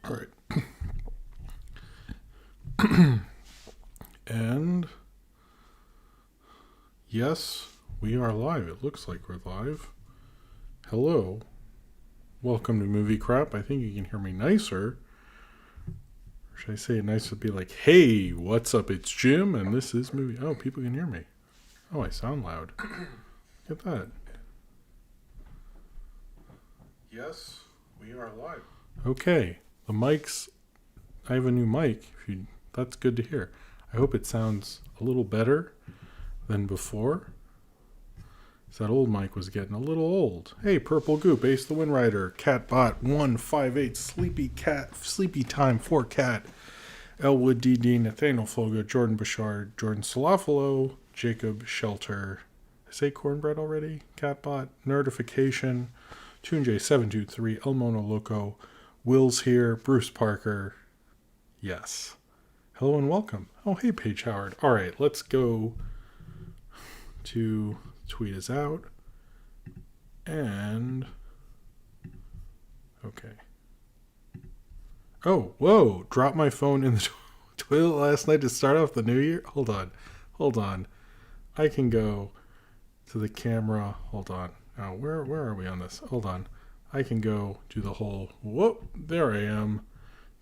All right. And yes, we are live. It looks like we're live. Hello. Welcome to Movie Crap. I think you can hear me nicer. Or should I say it nice to be like, hey, what's up? It's Jim, and this is Movie... Oh, people can hear me. Oh, I sound loud. Look at that. Yes, we are live. Okay. The mics... I have a new mic. That's good to hear. I hope it sounds a little better than before. That old mic was getting a little old. Hey, Purple Goop, Ace the Wind Rider, Catbot 158, Sleepy Cat, Sleepy Time 4 Cat, Elwood DD, Nathaniel Fogo, Jordan Bouchard, Jordan Salafalo, Jacob Shelter. Did I say Cornbread already? Catbot, Nerdification, TuneJ723, El Mono Loco, Will's here, Bruce Parker. Yes. Hello and welcome. Oh, hey, Paige Howard. All right, let's go to... tweet is out. And okay. Oh, whoa. Dropped my phone in the toilet last night to start off the new year. Hold on. I can go to the camera. Hold on. Oh, where are we on this? Hold on. I can go do the whole whoop. There I am.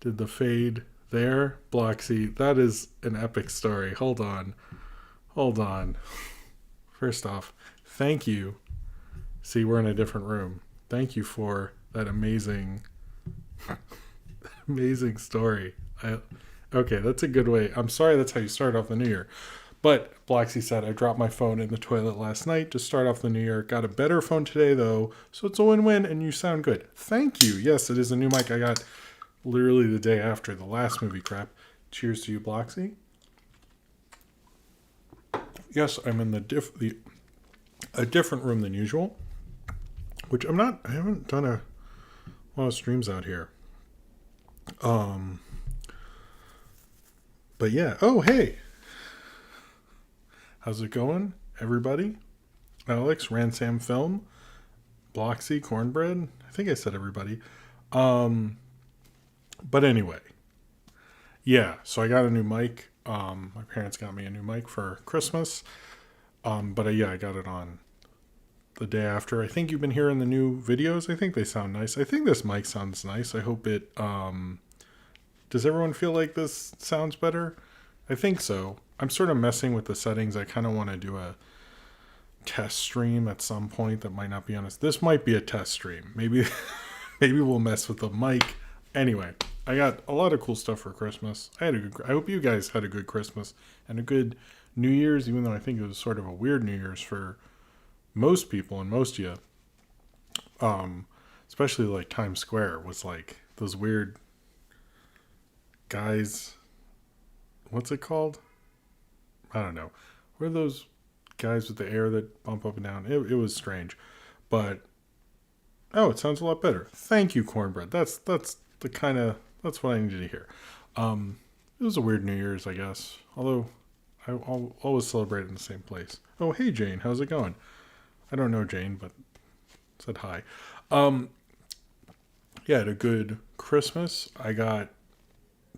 Did the fade there. Bloxy. That is an epic story. Hold on. First off, thank you. See, we're in a different room. Thank you for that amazing story. Okay, that's a good way. I'm sorry that's how you start off the new year. But Bloxy said, I dropped my phone in the toilet last night to start off the new year. Got a better phone today, though, so it's a win-win, and you sound good. Thank you. Yes, it is a new mic I got literally the day after the last movie crap. Cheers to you, Bloxy. Yes, I'm in a different room than usual, which I haven't done a lot of streams out here. But yeah. Oh, hey. How's it going, everybody? Alex, Ransam Film, Bloxy, Cornbread. I think I said everybody. But anyway. Yeah, so I got a new mic. My parents got me a new mic for Christmas. But I got it on the day after. I think you've been hearing the new videos. I think they sound nice. I think this mic sounds nice. I hope it, does everyone feel like this sounds better? I think so. I'm sort of messing with the settings. I kind of want to do a test stream at some point that might not be honest. This might be a test stream. Maybe we'll mess with the mic. Anyway, I got a lot of cool stuff for Christmas. I hope you guys had a good Christmas and a good New Year's, even though I think it was sort of a weird New Year's for most people and most of you. Especially like Times Square was like those weird guys. What's it called? I don't know. What are those guys with the air that bump up and down? It was strange. But, oh, it sounds a lot better. Thank you, Cornbread. That's what I needed to hear. It was a weird New Year's, I guess. Although, I'll always celebrate in the same place. Oh, hey, Jane. How's it going? I don't know Jane, but said hi. Yeah, I had a good Christmas. I got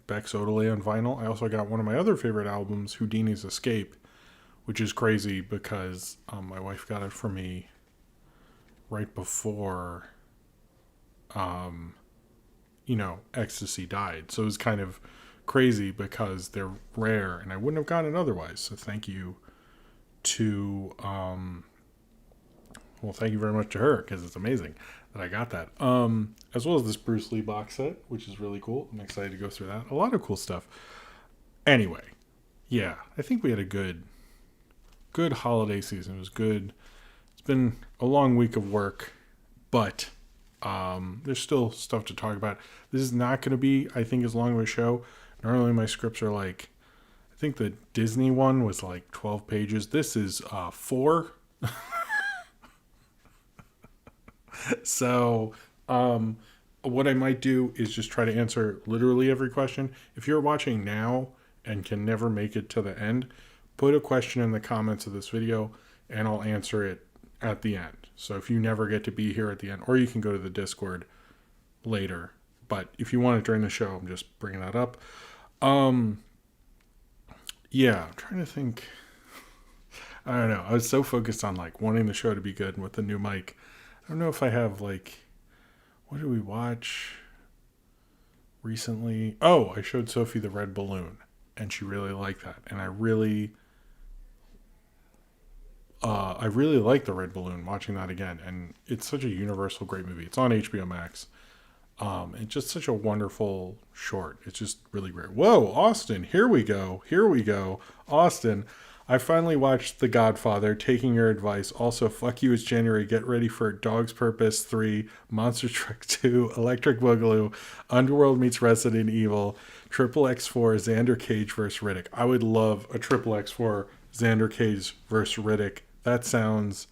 Beck's Odelay on vinyl. I also got one of my other favorite albums, Houdini's Escape, which is crazy because my wife got it for me right before, Ecstasy died. So it was kind of crazy because they're rare and I wouldn't have gotten it otherwise. So thank you to, thank you very much to her because it's amazing that I got that. As well as this Bruce Lee box set, which is really cool. I'm excited to go through that. A lot of cool stuff. Anyway, yeah, I think we had a good holiday season. It was good. It's been a long week of work, but there's still stuff to talk about. This is not going to be, I think, as long of a show. Normally my scripts are like, I think the Disney one was like 12 pages. This is 4. So, what I might do is just try to answer literally every question. If you're watching now and can never make it to the end, put a question in the comments of this video and I'll answer it at the end. So if you never get to be here at the end, or you can go to the Discord later, But if you want it during the show, I'm just bringing that up. Um, yeah, I'm trying to think. I don't know. I was so focused on like wanting the show to be good and with the new mic. I don't know if I have like, what did we watch recently? Oh, I showed Sophie the red balloon and she really liked that. And I really like the red balloon watching that again. And it's such a universal great movie. It's on HBO Max. It's just such a wonderful short. It's just really great. Whoa, Austin, here we go. Here we go. Austin, I finally watched The Godfather, taking your advice. Also, fuck you, it's January. Get ready for Dog's Purpose 3, Monster Truck 2, Electric Boogaloo, Underworld meets Resident Evil, Triple X4, Xander Cage versus Riddick. I would love a Triple X4 Xander Cage versus Riddick. That sounds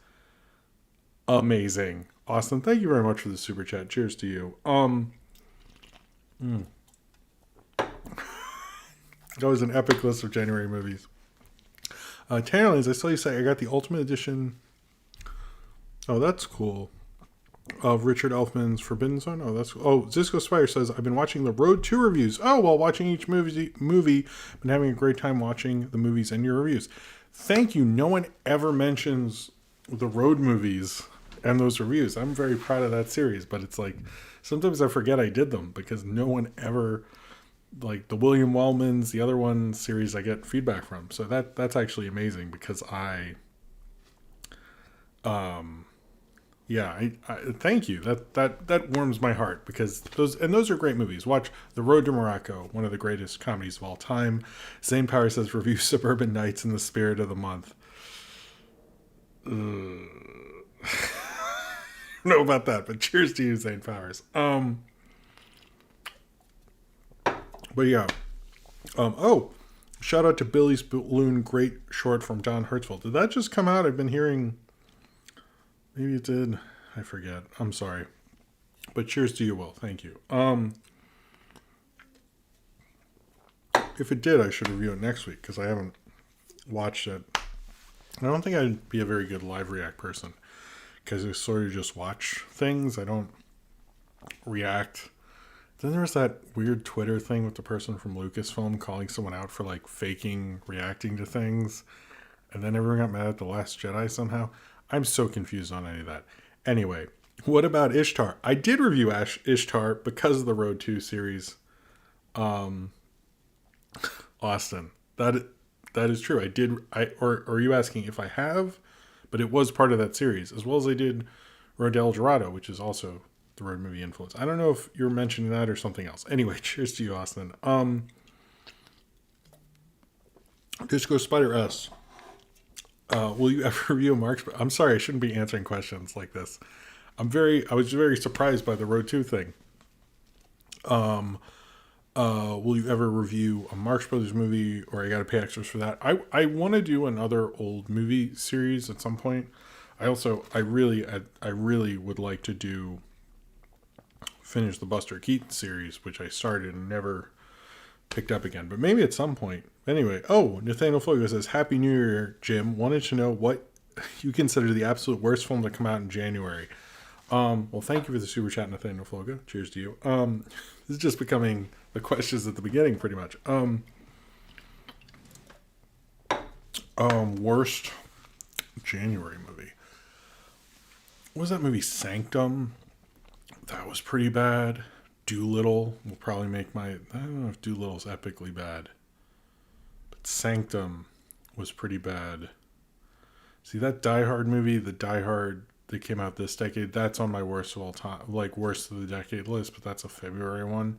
amazing. Austin, thank you very much for the super chat. Cheers to you. That was an epic list of January movies. Tannerlands, I saw you say I got the Ultimate Edition. Oh, that's cool. Of Richard Elfman's Forbidden Zone. Oh, that's cool. Oh, Zisco Spider says I've been watching the Road 2 reviews. Oh, while watching each movie, been having a great time watching the movies and your reviews. Thank you. No one ever mentions the Road movies and those reviews. I'm very proud of that series, but it's like sometimes I forget I did them because no one ever, like the William Wellman's, the other one series I get feedback from. So that's actually amazing because I thank you. That warms my heart because those are great movies. Watch The Road to Morocco, one of the greatest comedies of all time. Zane Power says review Suburban Nights in the spirit of the month. Know about that, but cheers to you, Zane Powers. But yeah. Shout out to Billy's Balloon, great short from Don Hertzfeld. Did that just come out? I've been hearing. Maybe it did. I forget. I'm sorry. But cheers to you, Will. Thank you. If it did, I should review it next week because I haven't watched it. I don't think I'd be a very good live react person because I sort of just watch things. I don't react. Then there was that weird Twitter thing with the person from Lucasfilm calling someone out for like faking reacting to things. And then everyone got mad at The Last Jedi somehow. I'm so confused on any of that. Anyway, what about Ishtar? I did review Ishtar because of the Road 2 series. Austin, that is true. I did. Or are you asking if I have? But it was part of that series, as well as I did Road to El Dorado, which is also the road movie influence. I don't know if you're mentioning that or something else. Anyway, cheers to you, Austin. Disco Spider S. Will you ever review Mark's? I'm sorry, I shouldn't be answering questions like this. I was very surprised by the Road 2 thing. Will you ever review a Marx Brothers movie, or I gotta pay extras for that? I want to do another old movie series at some point. I really would like to finish the Buster Keaton series, which I started and never picked up again, but maybe at some point. Anyway, Nathaniel Fogo says, Happy New Year, Jim. Wanted to know what you consider the absolute worst film to come out in January. Well, thank you for the super chat, Nathaniel Fogo. Cheers to you. This is just becoming the questions at the beginning, pretty much. Worst January movie. What was that movie? Sanctum? That was pretty bad. Doolittle will probably make I don't know if Doolittle's epically bad. But Sanctum was pretty bad. See, that Die Hard movie, the Die Hard that came out this decade, that's on my worst of all time, like worst of the decade list, but that's a February one.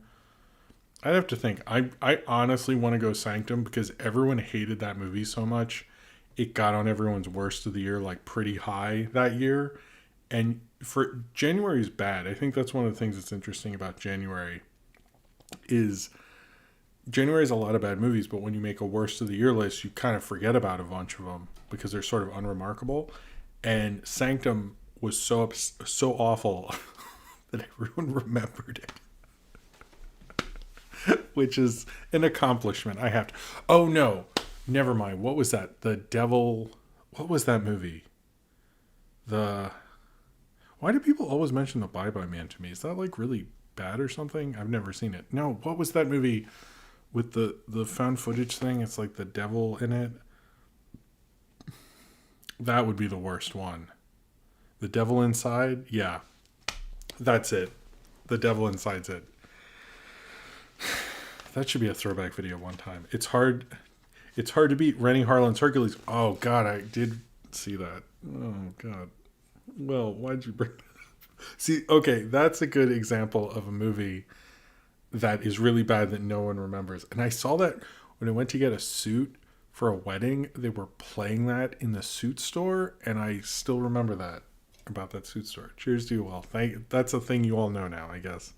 I'd have to think. I honestly want to go Sanctum because everyone hated that movie so much. It got on everyone's worst of the year, like pretty high that year. And for January is bad. I think that's one of the things that's interesting about January is January is a lot of bad movies, but when you make a worst of the year list, you kind of forget about a bunch of them because they're sort of unremarkable. And Sanctum was so awful that everyone remembered it, which is an accomplishment. I have to. Oh no, never mind. What was that? The Devil. What was that movie? Why do people always mention The Bye Bye Man to me? Is that like really bad or something. I've never seen it. No, what was that movie with the found footage thing? It's like the devil in it. That would be the worst one. The Devil Inside? Yeah. That's it. The Devil Inside's it. That should be a throwback video one time. It's hard to beat Rennie Harlan's Hercules. Oh god, I did see that. Oh god. Well, why'd you bring that up? See, okay, that's a good example of a movie that is really bad that no one remembers. And I saw that when I went to get a suit for a wedding. They were playing that in the suit store, and I still remember that about that suit store. Cheers to you all. That's a thing you all know now, I guess.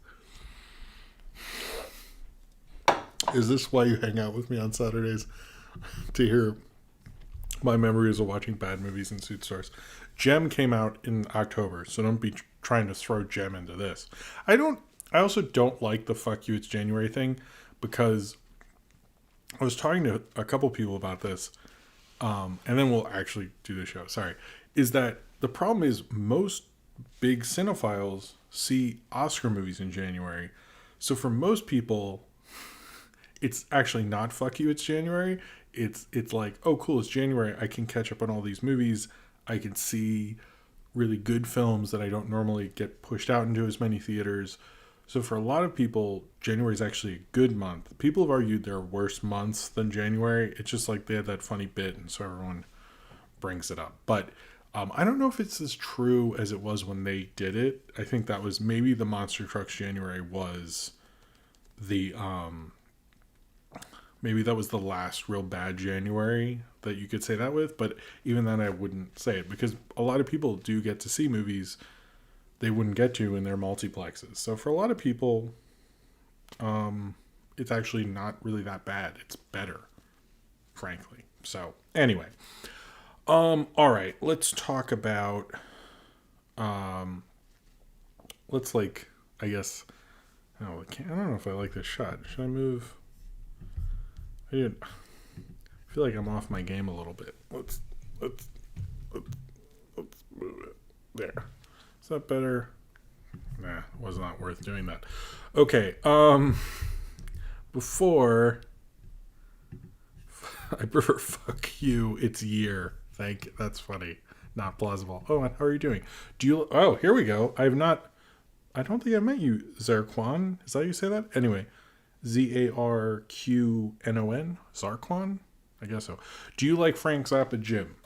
Is this why you hang out with me on Saturdays? To hear my memories of watching bad movies in suit stores. Gem came out in October, so don't be trying to throw Gem into this. I also don't like the fuck you, it's January thing, because I was talking to a couple people about this, and then we'll actually do the show. Sorry. Is that the problem is most big cinephiles see Oscar movies in January. So for most people, it's actually not fuck you, it's January. It's like, oh cool, it's January. I can catch up on all these movies. I can see really good films that I don't normally get pushed out into as many theaters. So for a lot of people, January is actually a good month. People have argued there are worse months than January. It's just like they had that funny bit, and so everyone brings it up. But I don't know if it's as true as it was when they did it. I think that was maybe the Monster Trucks January was the maybe that was the last real bad January that you could say that with. But even then, I wouldn't say it, because a lot of people do get to see movies they wouldn't get to in their multiplexes. So for a lot of people, it's actually not really that bad. It's better, frankly. So anyway, all right, let's talk about, let's like, I guess, I don't know if I like this shot. Should I move? I feel like I'm off my game a little bit. Let's move it. There. Is that better? Nah, it was not worth doing that. Okay, before I prefer fuck you, it's year. That's funny. Not plausible. Oh, and how are you doing? Here we go. I don't think I met you, Zarquan. Is that how you say that? Anyway, Zarqnon? Zarquan? I guess so. Do you like Frank Zappa Jim?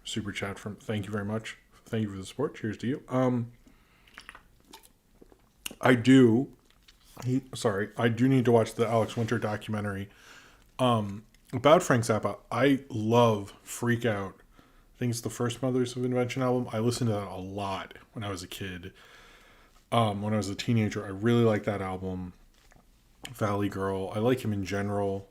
Super chat thank you very much. Thank you for the support. Cheers to you. I do need to watch the Alex Winter documentary about Frank Zappa. I love Freak Out. I think it's the first Mothers of Invention album. I listened to that a lot when I was a kid. When I was a teenager, I really liked that album. Valley Girl. I like him in general.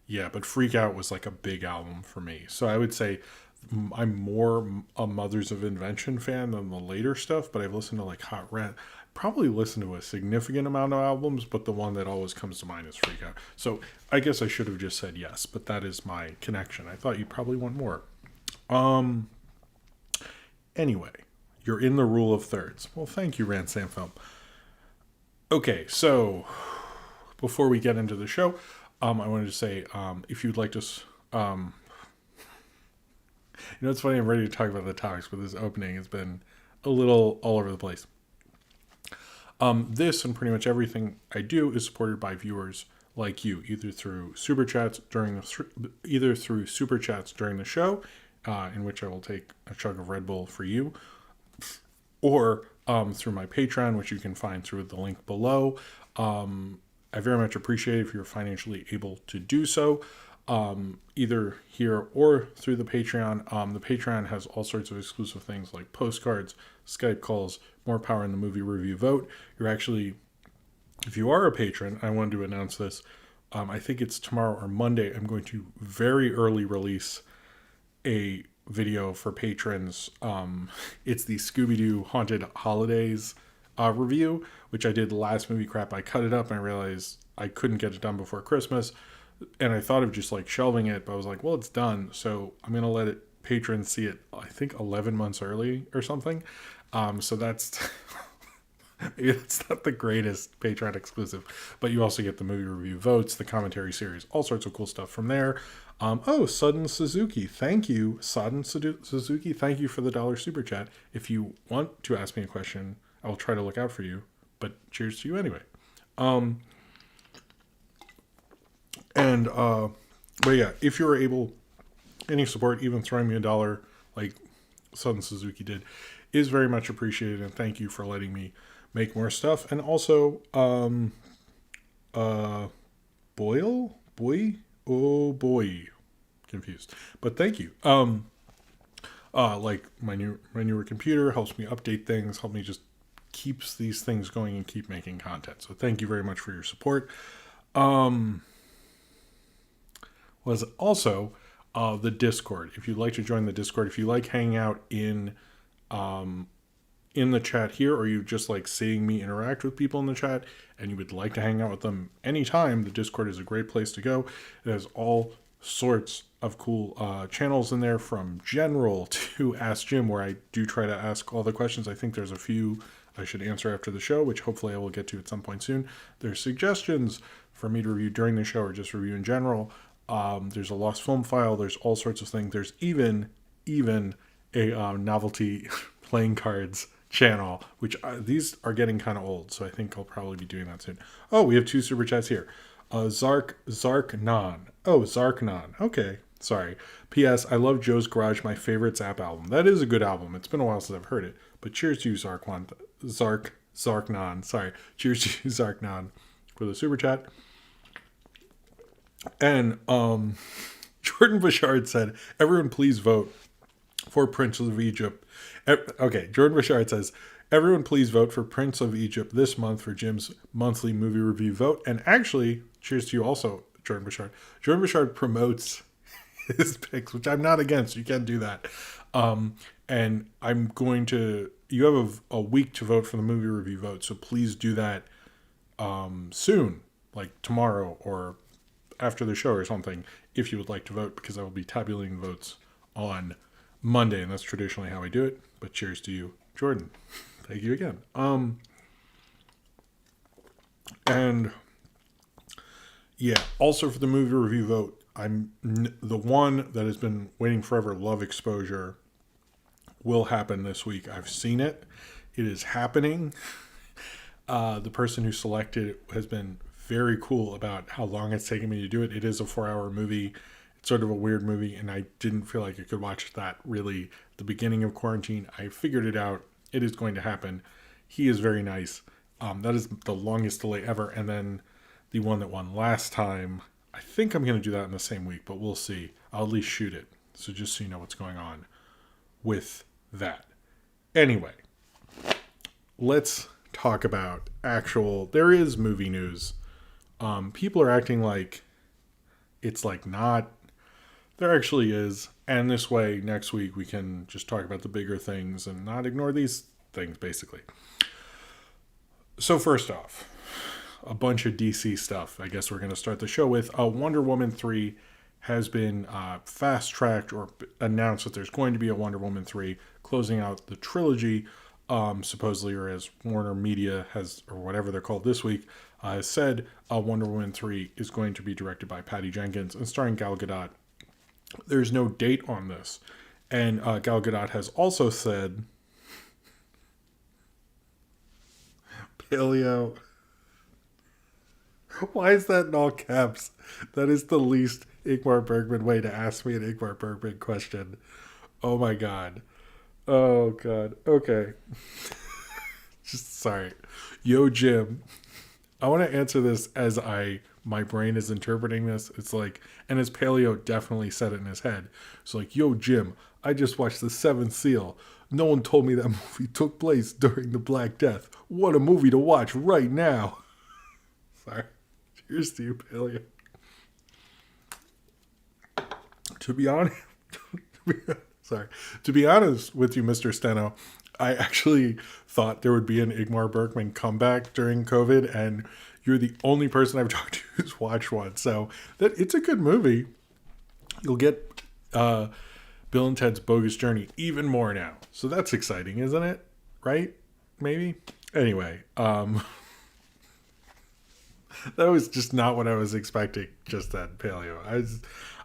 Yeah, but Freak Out was like a big album for me. So I would say I'm more a Mothers of Invention fan than the later stuff, but I've listened to like Hot Rat. Probably listened to a significant amount of albums, but the one that always comes to mind is Freak Out. So I guess I should have just said yes, but that is my connection. I thought you'd probably want more. Anyway, you're in the rule of thirds. Well, thank you, Rand Sam Film. Okay, so before we get into the show, I wanted to say, if you'd like to, it's funny, I'm ready to talk about the topics, but this opening has been a little all over the place. This and pretty much everything I do is supported by viewers like you, either through super chats during the show, in which I will take a chug of Red Bull for you, or through my Patreon, which you can find through the link below. I very much appreciate it if you're financially able to do so, either here or through the Patreon. The Patreon has all sorts of exclusive things like postcards, Skype calls, more power in the movie review vote. If you are a patron, I wanted to announce this. I think it's tomorrow or Monday. I'm going to very early release a video for patrons. It's the Scooby-Doo Haunted Holidays review, which I did the last movie crap. I cut it up and I realized I couldn't get it done before Christmas, and I thought of just like shelving it, but I was like, well, it's done, so I'm gonna let patrons see it, I think 11 months early or something. So that's It's not the greatest Patreon exclusive, but you also get the movie review votes, the commentary series, all sorts of cool stuff from there. Sudden Suzuki. Thank you, Sudden Suzuki. Thank you for the $1 super chat. If you want to ask me a question, I will try to look out for you, but cheers to you anyway. But yeah, if you're able, any support, even throwing me $1, like Sudden Suzuki did, is very much appreciated, and thank you for letting me make more stuff. And also, confused, but thank you. Like my newer computer helps me update things, help me just keeps these things going and keep making content. So thank you very much for your support. Was also the Discord. If you'd like to join the Discord, if you like hanging out in the chat here, or you just like seeing me interact with people in the chat and you would like to hang out with them anytime, the Discord is a great place to go. It has all sorts of cool channels in there, from general to Ask Jim, where I do try to ask all the questions. I think there's a few I should answer after the show, which hopefully I will get to at some point soon. There's suggestions for me to review during the show or just review in general. There's a lost film file. There's all sorts of things. There's even a novelty playing cards channel, which these are getting kind of old, so I think I'll probably be doing that soon. Oh, we have 2 super chats here. Zarknon. Oh, Zarknon. Okay, sorry. P.S. I love Joe's Garage, my favorite Zap album. That is a good album. It's been a while since I've heard it, but cheers to you, Zarknon. Sorry. Cheers to you, Zarknon, for the super chat. And Jordan Bouchard said, everyone please vote for Prince of Egypt. Okay, Jordan Bouchard says, everyone please vote for Prince of Egypt this month for Jim's monthly movie review vote. And actually, cheers to you also, Jordan Bouchard. Jordan Bouchard promotes his picks, which I'm not against. You can do that. And I'm going to, you have a week to vote for the movie review vote, so please do that soon, like tomorrow or after the show or something, if you would like to vote, because I will be tabulating votes on Monday, and that's traditionally how I do it. But cheers to you, Jordan. Thank you again. And yeah, also for the movie review vote, I'm the one that has been waiting forever. Love Exposure will happen this week. I've seen it. It is happening. The person who selected it has been very cool about how long it's taken me to do it. It is a 4-hour movie. It's sort of a weird movie, and I didn't feel like I could watch that really at the beginning of quarantine. I figured it out. It is going to happen. He is very nice. That is the longest delay ever. And then the one that won last time, I think I'm going to do that in the same week, but we'll see. I'll at least shoot it. So just so you know what's going on with that. Anyway, let's talk about there is movie news. People are acting like it's like not. There actually is. And this way, next week, we can just talk about the bigger things and not ignore these things, basically. So first off, a bunch of DC stuff. I guess we're going to start the show with Wonder Woman 3 has been fast-tracked or announced that there's going to be a Wonder Woman 3 closing out the trilogy, supposedly, or as Warner Media has, or whatever they're called this week, has said Wonder Woman 3 is going to be directed by Patty Jenkins and starring Gal Gadot. There's no date on this. And Gal Gadot has also said, Paleo, why is that in all caps? That is the least Ingmar Bergman way to ask me an Ingmar Bergman question. Oh my God. Oh God. Okay. Just sorry. Yo, Jim. I want to answer this as my brain is interpreting this. It's like, and as Paleo definitely said it in his head. It's like, yo, Jim, I just watched The Seventh Seal. No one told me that movie took place during the Black Death. What a movie to watch right now. Sorry. Cheers to you, Paleo. To be honest with you, Mr. Steno, I actually thought there would be an Ingmar Bergman comeback during COVID, and you're the only person I've talked to who's watched one. So it's a good movie. You'll get Bill and Ted's Bogus Journey even more now. So that's exciting, isn't it? Right? Maybe? Anyway, that was just not what I was expecting. Just that paleo.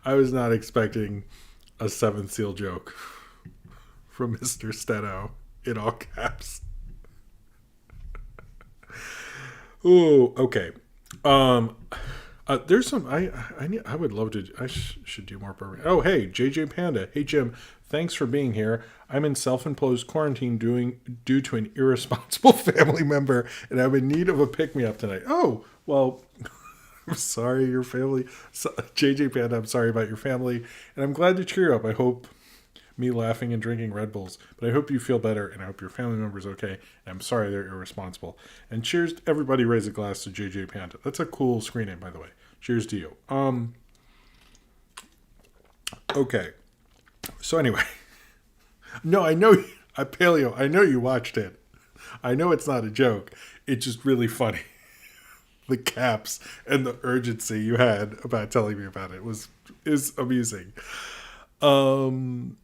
I was not expecting a seventh seal joke from Mr. Steno in all caps. Ooh, okay. Um, there's some I would love to. Should do more programming. Oh, hey, JJ Panda. Hey, Jim. Thanks for being here. I'm in self-imposed quarantine due to an irresponsible family member, and I'm in need of a pick-me-up tonight. Oh, well, I'm sorry your family, JJ Panda. I'm sorry about your family, and I'm glad to cheer up. I hope me laughing and drinking Red Bulls, but I hope you feel better, and I hope your family member's okay. And I'm sorry they're irresponsible. And cheers to everybody. Raise a glass to JJ Panda. That's a cool screen name, by the way. Cheers to you. Okay. So anyway, no, I know, Paleo. I know you watched it. I know it's not a joke. It's just really funny. The caps and the urgency you had about telling me about it is amusing. Um.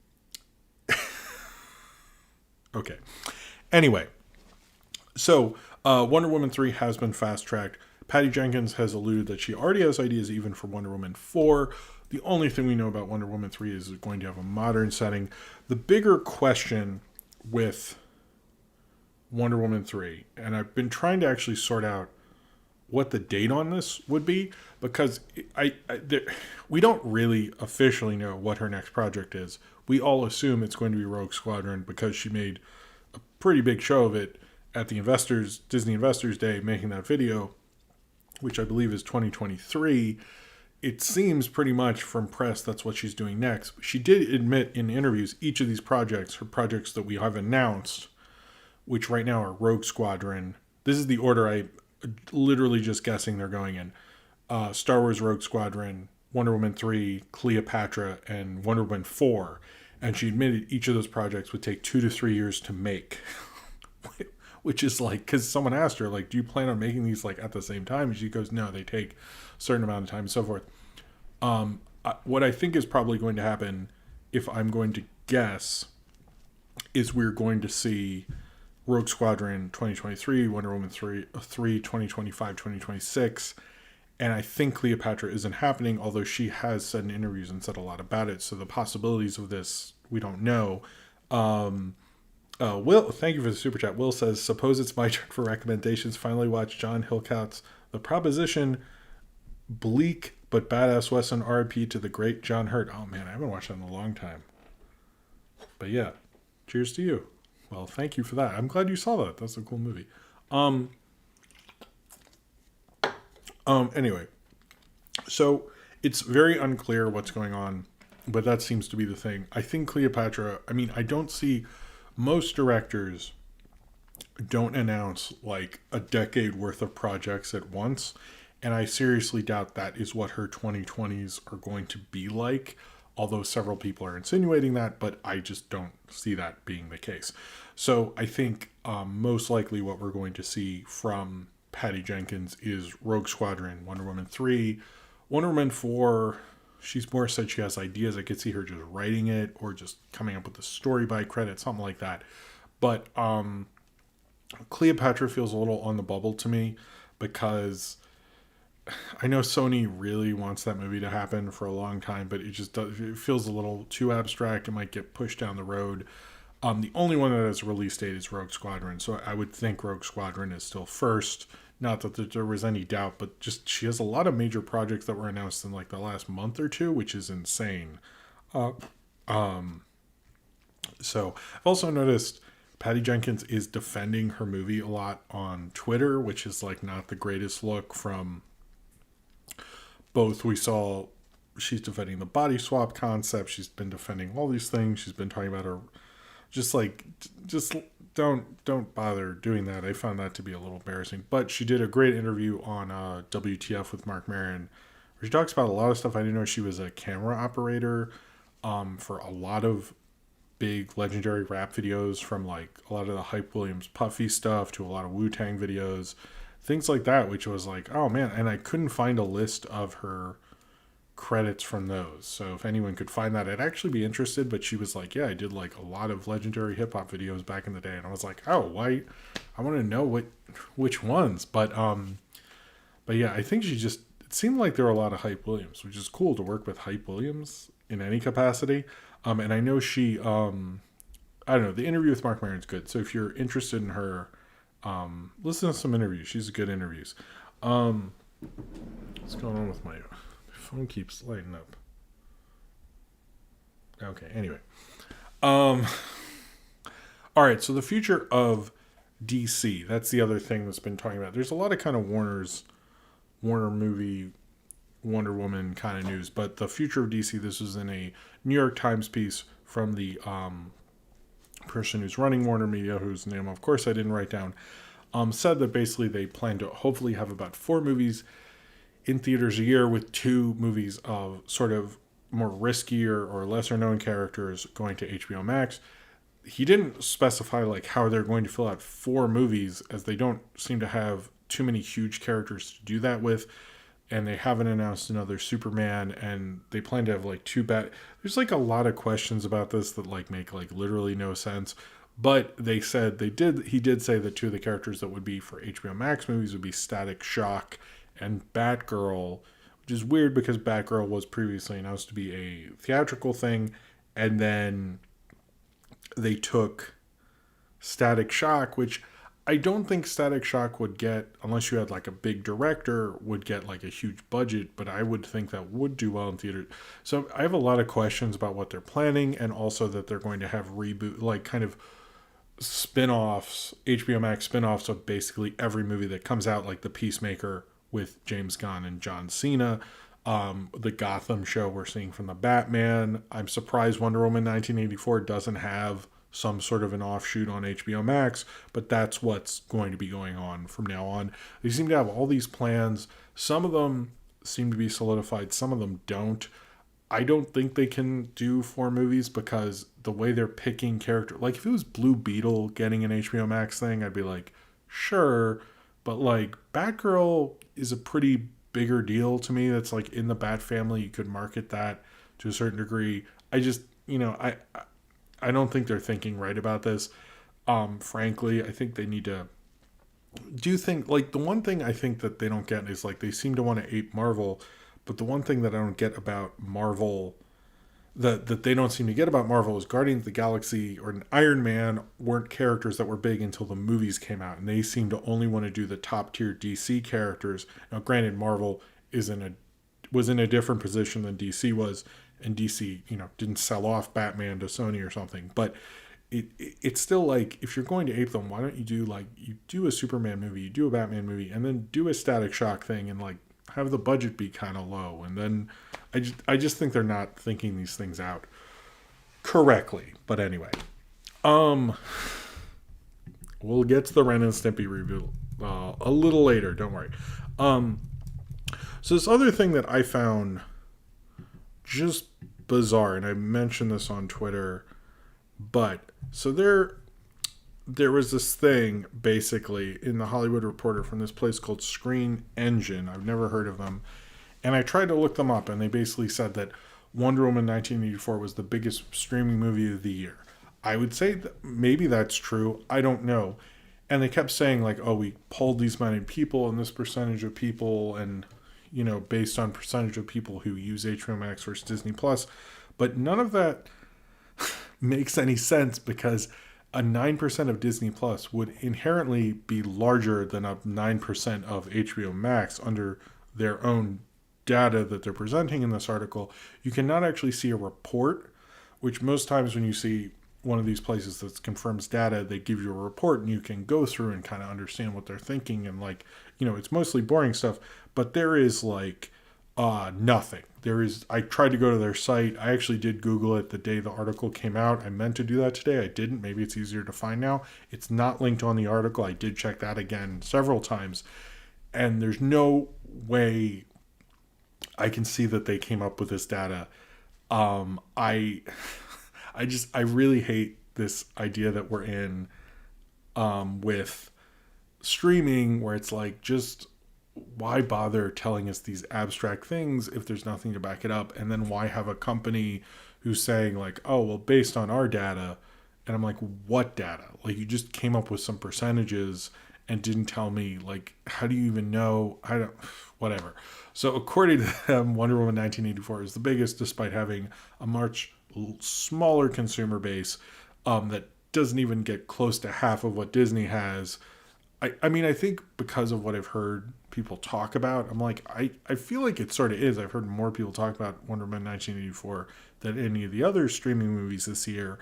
Okay. Anyway, so Wonder Woman 3 has been fast tracked. Patty Jenkins has alluded that she already has ideas even for Wonder Woman 4. The only thing we know about Wonder Woman 3 is it's going to have a modern setting. The bigger question with Wonder Woman 3, and I've been trying to actually sort out what the date on this would be, because we don't really officially know what her next project is. We all assume it's going to be Rogue Squadron because she made a pretty big show of it at the Disney Investors Day, making that video, which I believe is 2023. It seems pretty much from press that's what she's doing next. She did admit in interviews each of these projects, her projects that we have announced, which right now are Rogue Squadron. This is the order I literally just guessing they're going in. Star Wars Rogue Squadron, Wonder Woman 3, Cleopatra, and Wonder Woman 4. And she admitted each of those projects would take 2 to 3 years to make. Which is like, because someone asked her, like, do you plan on making these like at the same time? And she goes, no, they take a certain amount of time and so forth. What I think is probably going to happen, if I'm going to guess, is we're going to see Rogue Squadron 2023, Wonder Woman 3 2025, 2026. And I think Cleopatra isn't happening, although she has said in interviews and said a lot about it. So the possibilities of this, we don't know. Will, thank you for the super chat. Will says, suppose it's my turn for recommendations. Finally watched John Hillcoat's The Proposition. Bleak but badass Western RIP to the great John Hurt. Oh man, I haven't watched that in a long time. But yeah, cheers to you. Well, thank you for that. I'm glad you saw that. That's a cool movie. Anyway, so it's very unclear what's going on, but that seems to be the thing. I think Cleopatra, I don't see, most directors don't announce like a decade worth of projects at once. And I seriously doubt that is what her 2020s are going to be like. Although several people are insinuating that, but I just don't see that being the case. So I think most likely what we're going to see from Patty Jenkins is Rogue Squadron, Wonder Woman 3, Wonder Woman 4. She's more said she has ideas. I could see her just writing it or just coming up with the story by credit, something like that. But Cleopatra feels a little on the bubble to me because I know Sony really wants that movie to happen for a long time, but it just does, it feels a little too abstract. It might get pushed down the road. The only one that has a release date is Rogue Squadron, so I would think Rogue Squadron is still first. Not that there was any doubt, but just she has a lot of major projects that were announced in like the last month or two, which is insane. So I've also noticed Patty Jenkins is defending her movie a lot on Twitter, which is like not the greatest look from both. We saw she's defending the body swap concept. She's been defending all these things. She's been talking about her, just don't bother doing that. I found that to be a little embarrassing. But she did a great interview on WTF with Mark Maron, where she talks about a lot of stuff. I didn't know she was a camera operator for a lot of big legendary rap videos, from like a lot of the Hype Williams Puffy stuff to a lot of Wu-Tang videos, things like that, which was like, oh man. And I couldn't find a list of her credits from those. So if anyone could find that, I'd actually be interested. But she was like, yeah, I did like a lot of legendary hip hop videos back in the day. And I was like, oh, why? I want to know which ones. But yeah, I think it seemed like there were a lot of Hype Williams, which is cool to work with Hype Williams in any capacity. And I know she, I don't know, the interview with Mark Maron's good. So if you're interested in her, listen to some interviews. She's good interviews. What's going on with my phone? Keeps lighting up. Okay, anyway. All right, so the future of DC. That's the other thing that's been talking about. There's a lot of kind of Warner movie, Wonder Woman kind of news, but the future of DC, this was in a New York Times piece from the person who's running Warner Media, whose name, of course, I didn't write down, said that basically they plan to hopefully have about 4 movies in theaters a year, with 2 movies of sort of more riskier or lesser known characters going to HBO Max. He didn't specify like how they're going to fill out 4 movies, as they don't seem to have too many huge characters to do that with, and they haven't announced another Superman, and they plan to have like 2 there's like a lot of questions about this that like make like literally no sense. But they said he did say that 2 of the characters that would be for HBO Max movies would be Static Shock and Batgirl, which is weird because Batgirl was previously announced to be a theatrical thing, and then they took Static Shock, which I don't think Static Shock would get, unless you had like a big director, would get like a huge budget, but I would think that would do well in theater. So I have a lot of questions about what they're planning, and also that they're going to have reboot, like kind of spin-offs, HBO Max spin-offs of basically every movie that comes out, like The Peacemaker with James Gunn and John Cena, the Gotham show we're seeing from the Batman. I'm surprised Wonder Woman 1984 doesn't have some sort of an offshoot on HBO Max, but that's what's going to be going on from now on. They seem to have all these plans. Some of them seem to be solidified, some of them don't. I don't think they can do 4 movies because the way they're picking character, like if it was Blue Beetle getting an HBO Max thing, I'd be like, sure, but like Batgirl is a pretty bigger deal to me. That's like in the Bat family. You could market that to a certain degree. I just, I don't think they're thinking right about this. Frankly, I think they need to do think like the one thing I think that they don't get is like they seem to want to ape Marvel, but the one thing that I don't get about Marvel that they don't seem to get about Marvel is Guardians of the Galaxy or an Iron Man weren't characters that were big until the movies came out, and they seem to only want to do the top tier DC characters. Now, granted, Marvel was in a different position than DC was, and DC, didn't sell off Batman to Sony or something, but it's still like, if you're going to ape them, why don't you do a Superman movie, you do a Batman movie, and then do a Static Shock thing, and like have the budget be kind of low, and then I just think they're not thinking these things out correctly. But anyway, we'll get to the Ren and Stimpy reboot a little later. Don't worry. So this other thing that I found just bizarre, and I mentioned this on Twitter, but so there was this thing basically in the Hollywood Reporter from this place called Screen Engine. I've never heard of them. And I tried to look them up, and they basically said that Wonder Woman 1984 was the biggest streaming movie of the year. I would say that maybe that's true. I don't know. And they kept saying like, oh, we polled these many people and this percentage of people, and, based on percentage of people who use HBO Max versus Disney Plus. But none of that makes any sense, because a 9% of Disney Plus would inherently be larger than a 9% of HBO Max under their own data that they're presenting in this article. You cannot actually see a report, which most times when you see one of these places that confirms data, they give you a report and you can go through and kind of understand what they're thinking. And like, it's mostly boring stuff, but there is like nothing. I tried to go to their site. I actually did Google it the day the article came out. I meant to do that today. I didn't. Maybe it's easier to find now. It's not linked on the article. I did check that again several times, and there's no way I can see that they came up with this data. I really hate this idea that we're in with streaming, where it's like, just why bother telling us these abstract things if there's nothing to back it up? And then why have a company who's saying like, oh, well, based on our data. And I'm like, what data? Like, you just came up with some percentages and didn't tell me, like, how do you even know? I don't, whatever. So according to them, Wonder Woman 1984 is the biggest, despite having a much smaller consumer base that doesn't even get close to half of what Disney has. I mean, I think because of what I've heard people talk about, I'm like, I feel like it sort of is. I've heard more people talk about Wonder Woman 1984 than any of the other streaming movies this year.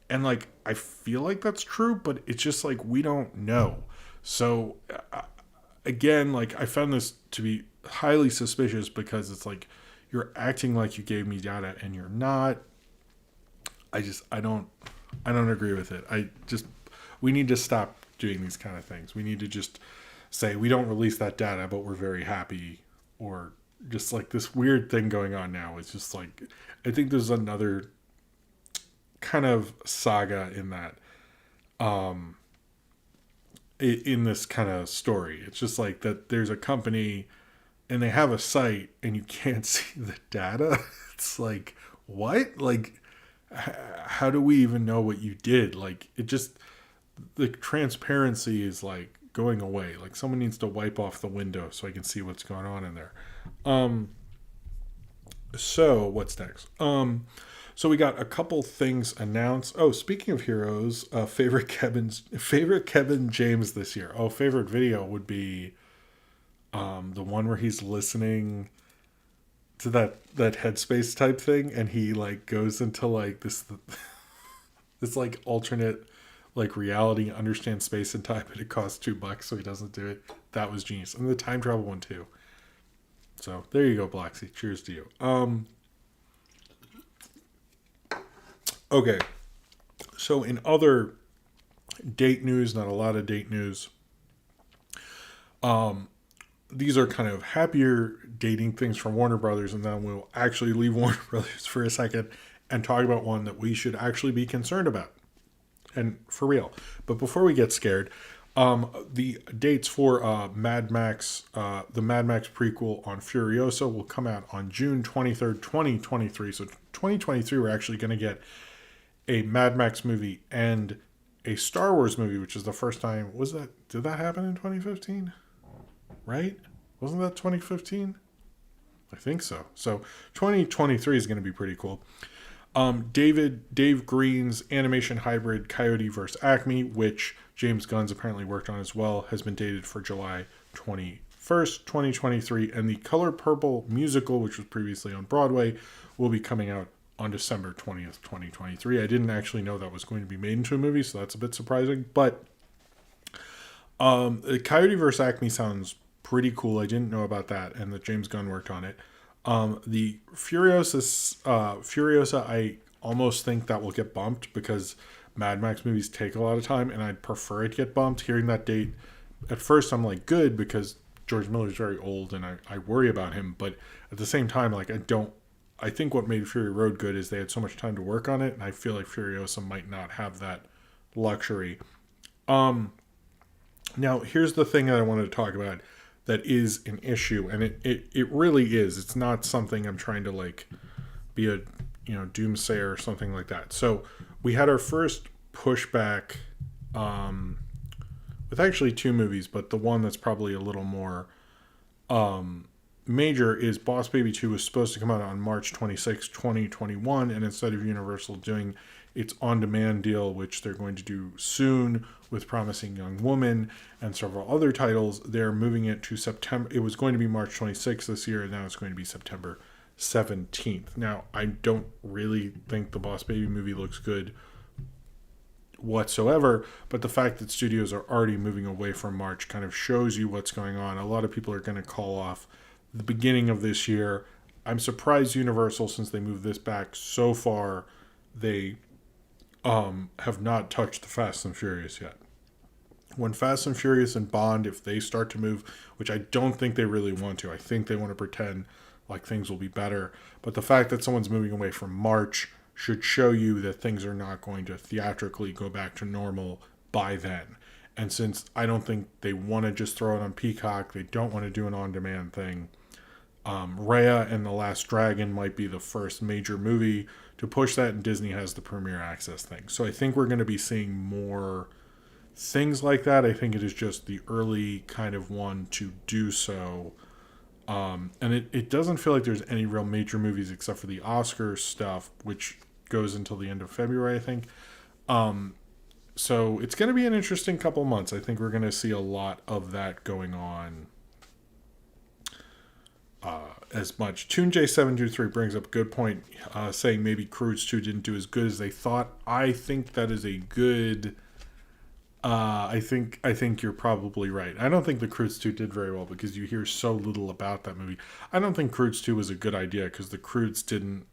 And, like, I feel like that's true, but it's just, like, we don't know. So, again, like, I found this to be highly suspicious because it's, like, you're acting like you gave me data and you're not. I don't agree with it. We need to stop doing these kind of things. We need to just say, we don't release that data, but we're very happy. Or just, like, this weird thing going on now. It's just, like, I think there's another kind of saga in that in this kind of story. It's just like that there's a company and they have a site and you can't see the data. It's like, what? Like, how do we even know what you did? Like, it just, the transparency is like going away. Like, someone needs to wipe off the window so I can see what's going on in there. So what's next? So we got a couple things announced. Oh, speaking of heroes, favorite Kevin James this year. Oh, favorite video would be the one where he's listening to that headspace type thing, and he like goes into like this like alternate like reality, understands space and time, and it costs $2, so he doesn't do it. That was genius, and the time travel one too. So there you go, Blacksy. Cheers to you. Okay, so in other date news, not a lot of date news, these are kind of happier dating things from Warner Brothers, and then we'll actually leave Warner Brothers for a second and talk about one that we should actually be concerned about, and for real. But before we get scared, the dates for Mad Max, the Mad Max prequel on Furiosa will come out on June 23rd, 2023. So 2023, we're actually going to get a Mad Max movie and a Star Wars movie, which is the first time. Did that happen in 2015? Right? Wasn't that 2015? I think so. So 2023 is going to be pretty cool. Dave Green's animation hybrid Coyote vs. Acme, which James Gunn's apparently worked on as well, has been dated for July 21st, 2023. And the Color Purple musical, which was previously on Broadway, will be coming out on December 20th, 2023. I didn't actually know that was going to be made into a movie, so that's a bit surprising. But Coyote vs. Acme sounds pretty cool. I didn't know about that, and that James Gunn worked on it. The Furiosa, I almost think that will get bumped because Mad Max movies take a lot of time, and I'd prefer it get bumped. Hearing that date, at first I'm like, good, because George Miller's very old, and I worry about him. But at the same time, like, I think what made Fury Road good is they had so much time to work on it, and I feel like Furiosa might not have that luxury. Now, here's the thing that I wanted to talk about that is an issue, and it really is. It's not something I'm trying to, like, be a, doomsayer or something like that. So we had our first pushback with actually two movies, but the one that's probably a little more major is Boss Baby 2 was supposed to come out on March 26, 2021, and instead of Universal doing its on-demand deal, which they're going to do soon with Promising Young Woman and several other titles, they're moving it to September. It was going to be March 26th this year, and now it's going to be September 17th. Now, I don't really think the Boss Baby movie looks good whatsoever, but the fact that studios are already moving away from March kind of shows you what's going on. A lot of people are going to call off the beginning of this year. I'm surprised Universal, since they moved this back so far, they have not touched the Fast and Furious yet. When Fast and Furious and Bond, if they start to move, which I don't think they really want to, I think they want to pretend like things will be better, but the fact that someone's moving away from March should show you that things are not going to theatrically go back to normal by then. And since I don't think they want to just throw it on Peacock, they don't want to do an on-demand thing. Raya and the Last Dragon might be the first major movie to push that, and Disney has the Premier Access thing. So I think we're going to be seeing more things like that. I think it is just the early kind of one to do so. And it doesn't feel like there's any real major movies except for the Oscars stuff, which goes until the end of February, I think. So it's going to be an interesting couple months. I think we're going to see a lot of that going on as much. TuneJ723 brings up a good point, saying maybe Croods 2 didn't do as good as they thought. I think that is a good... I think you're probably right. I don't think the Croods 2 did very well because you hear so little about that movie. I don't think Croods 2 was a good idea because the Croods didn't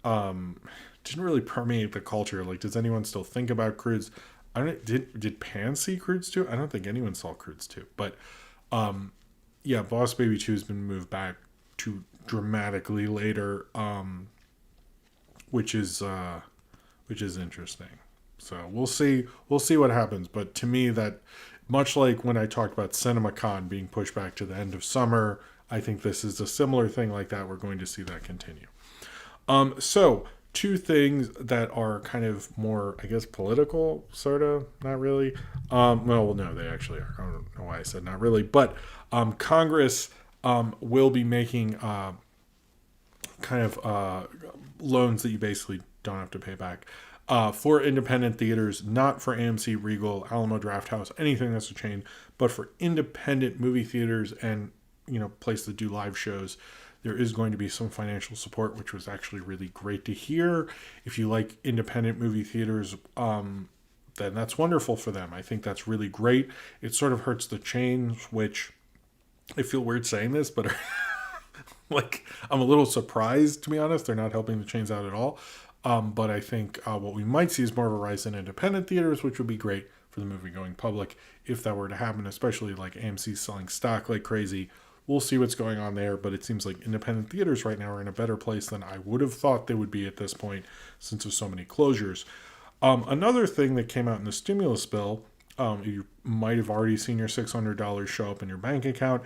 really permeate the culture. Like, does anyone still think about Croods? I don't. Did Pan see Croods 2? I don't think anyone saw Croods 2. But yeah, Boss Baby 2 has been moved back to dramatically later, which is interesting. So we'll see what happens. But to me, that much like when I talked about CinemaCon being pushed back to the end of summer, I think this is a similar thing like that. We're going to see that continue. So two things that are kind of more, I guess, political, sort of, not really. Well, no, they actually are. I don't know why I said not really, but Congress will be making kind of loans that you basically don't have to pay back. For independent theaters, not for AMC, Regal, Alamo Drafthouse, anything that's a chain, but for independent movie theaters and, places that do live shows, there is going to be some financial support, which was actually really great to hear. If you like independent movie theaters, then that's wonderful for them. I think that's really great. It sort of hurts the chains, which I feel weird saying this, but like, I'm a little surprised, to be honest. They're not helping the chains out at all. But I think what we might see is more of a rise in independent theaters, which would be great for the movie going public if that were to happen, especially like AMC selling stock like crazy. We'll see what's going on there, but it seems like independent theaters right now are in a better place than I would have thought they would be at this point since there's so many closures. Another thing that came out in the stimulus bill, you might have already seen your $600 show up in your bank account,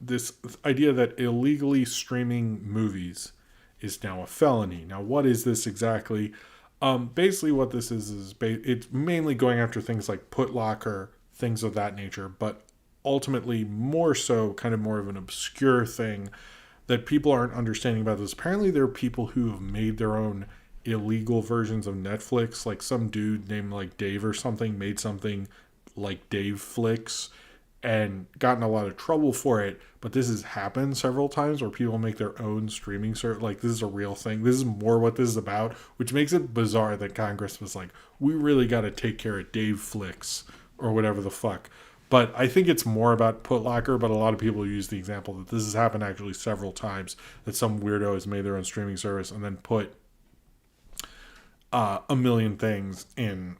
this idea that illegally streaming movies is now a felony. Now, what is this exactly? Basically, what this is it's mainly going after things like Putlocker, things of that nature, but ultimately more so kind of more of an obscure thing that people aren't understanding about this. Apparently, there are people who have made their own illegal versions of Netflix. Like some dude named like Dave or something made something like Daveflix and gotten a lot of trouble for it. But this has happened several times where people make their own streaming service. Like, this is a real thing. This is more what this is about, which makes it bizarre that Congress was like, we really got to take care of Daveflix or whatever the fuck. But I think it's more about Putlocker, but a lot of people use the example that this has happened actually several times, that some weirdo has made their own streaming service and then put a million things in,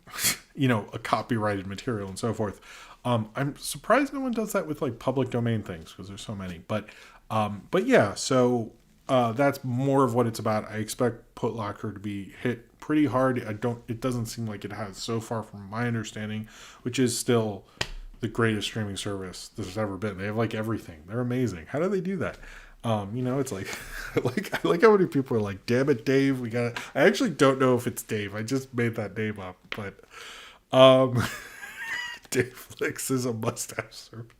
a copyrighted material and so forth. I'm surprised no one does that with like public domain things because there's so many. But yeah, so that's more of what it's about. I expect Putlocker to be hit pretty hard. It doesn't seem like it has so far from my understanding, which is still the greatest streaming service there's ever been. They have like everything. They're amazing. How do they do that? It's like, I like how many people are like, damn it, Dave, we got it. I actually don't know if it's Dave. I just made that name up, but, Daveflix is a must-have service.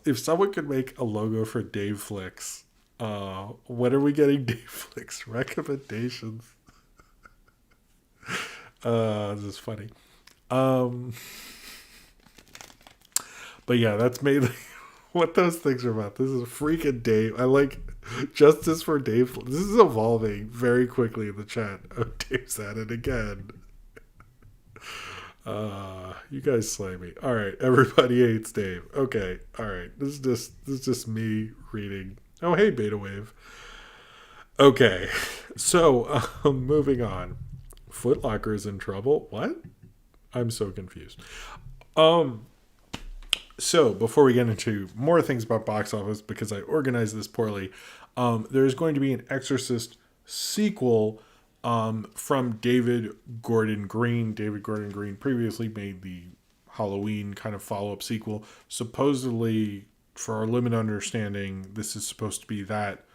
If someone could make a logo for Daveflix, when are we getting Daveflix recommendations? This is funny. But yeah, that's mainly what those things are about. This is freaking Dave. I like justice for Dave. This is evolving very quickly in the chat. Oh, Dave's at it again. You guys slay me. All right, everybody hates Dave. Okay, all right. This is just me reading. Oh, hey, Beta Wave. Okay, so moving on. Foot Locker is in trouble. What? I'm so confused. So before we get into more things about box office, because I organized this poorly, there's going to be an Exorcist sequel from David Gordon Green. David Gordon Green previously made the Halloween kind of follow-up sequel. Supposedly, for our limited understanding, this is supposed to be that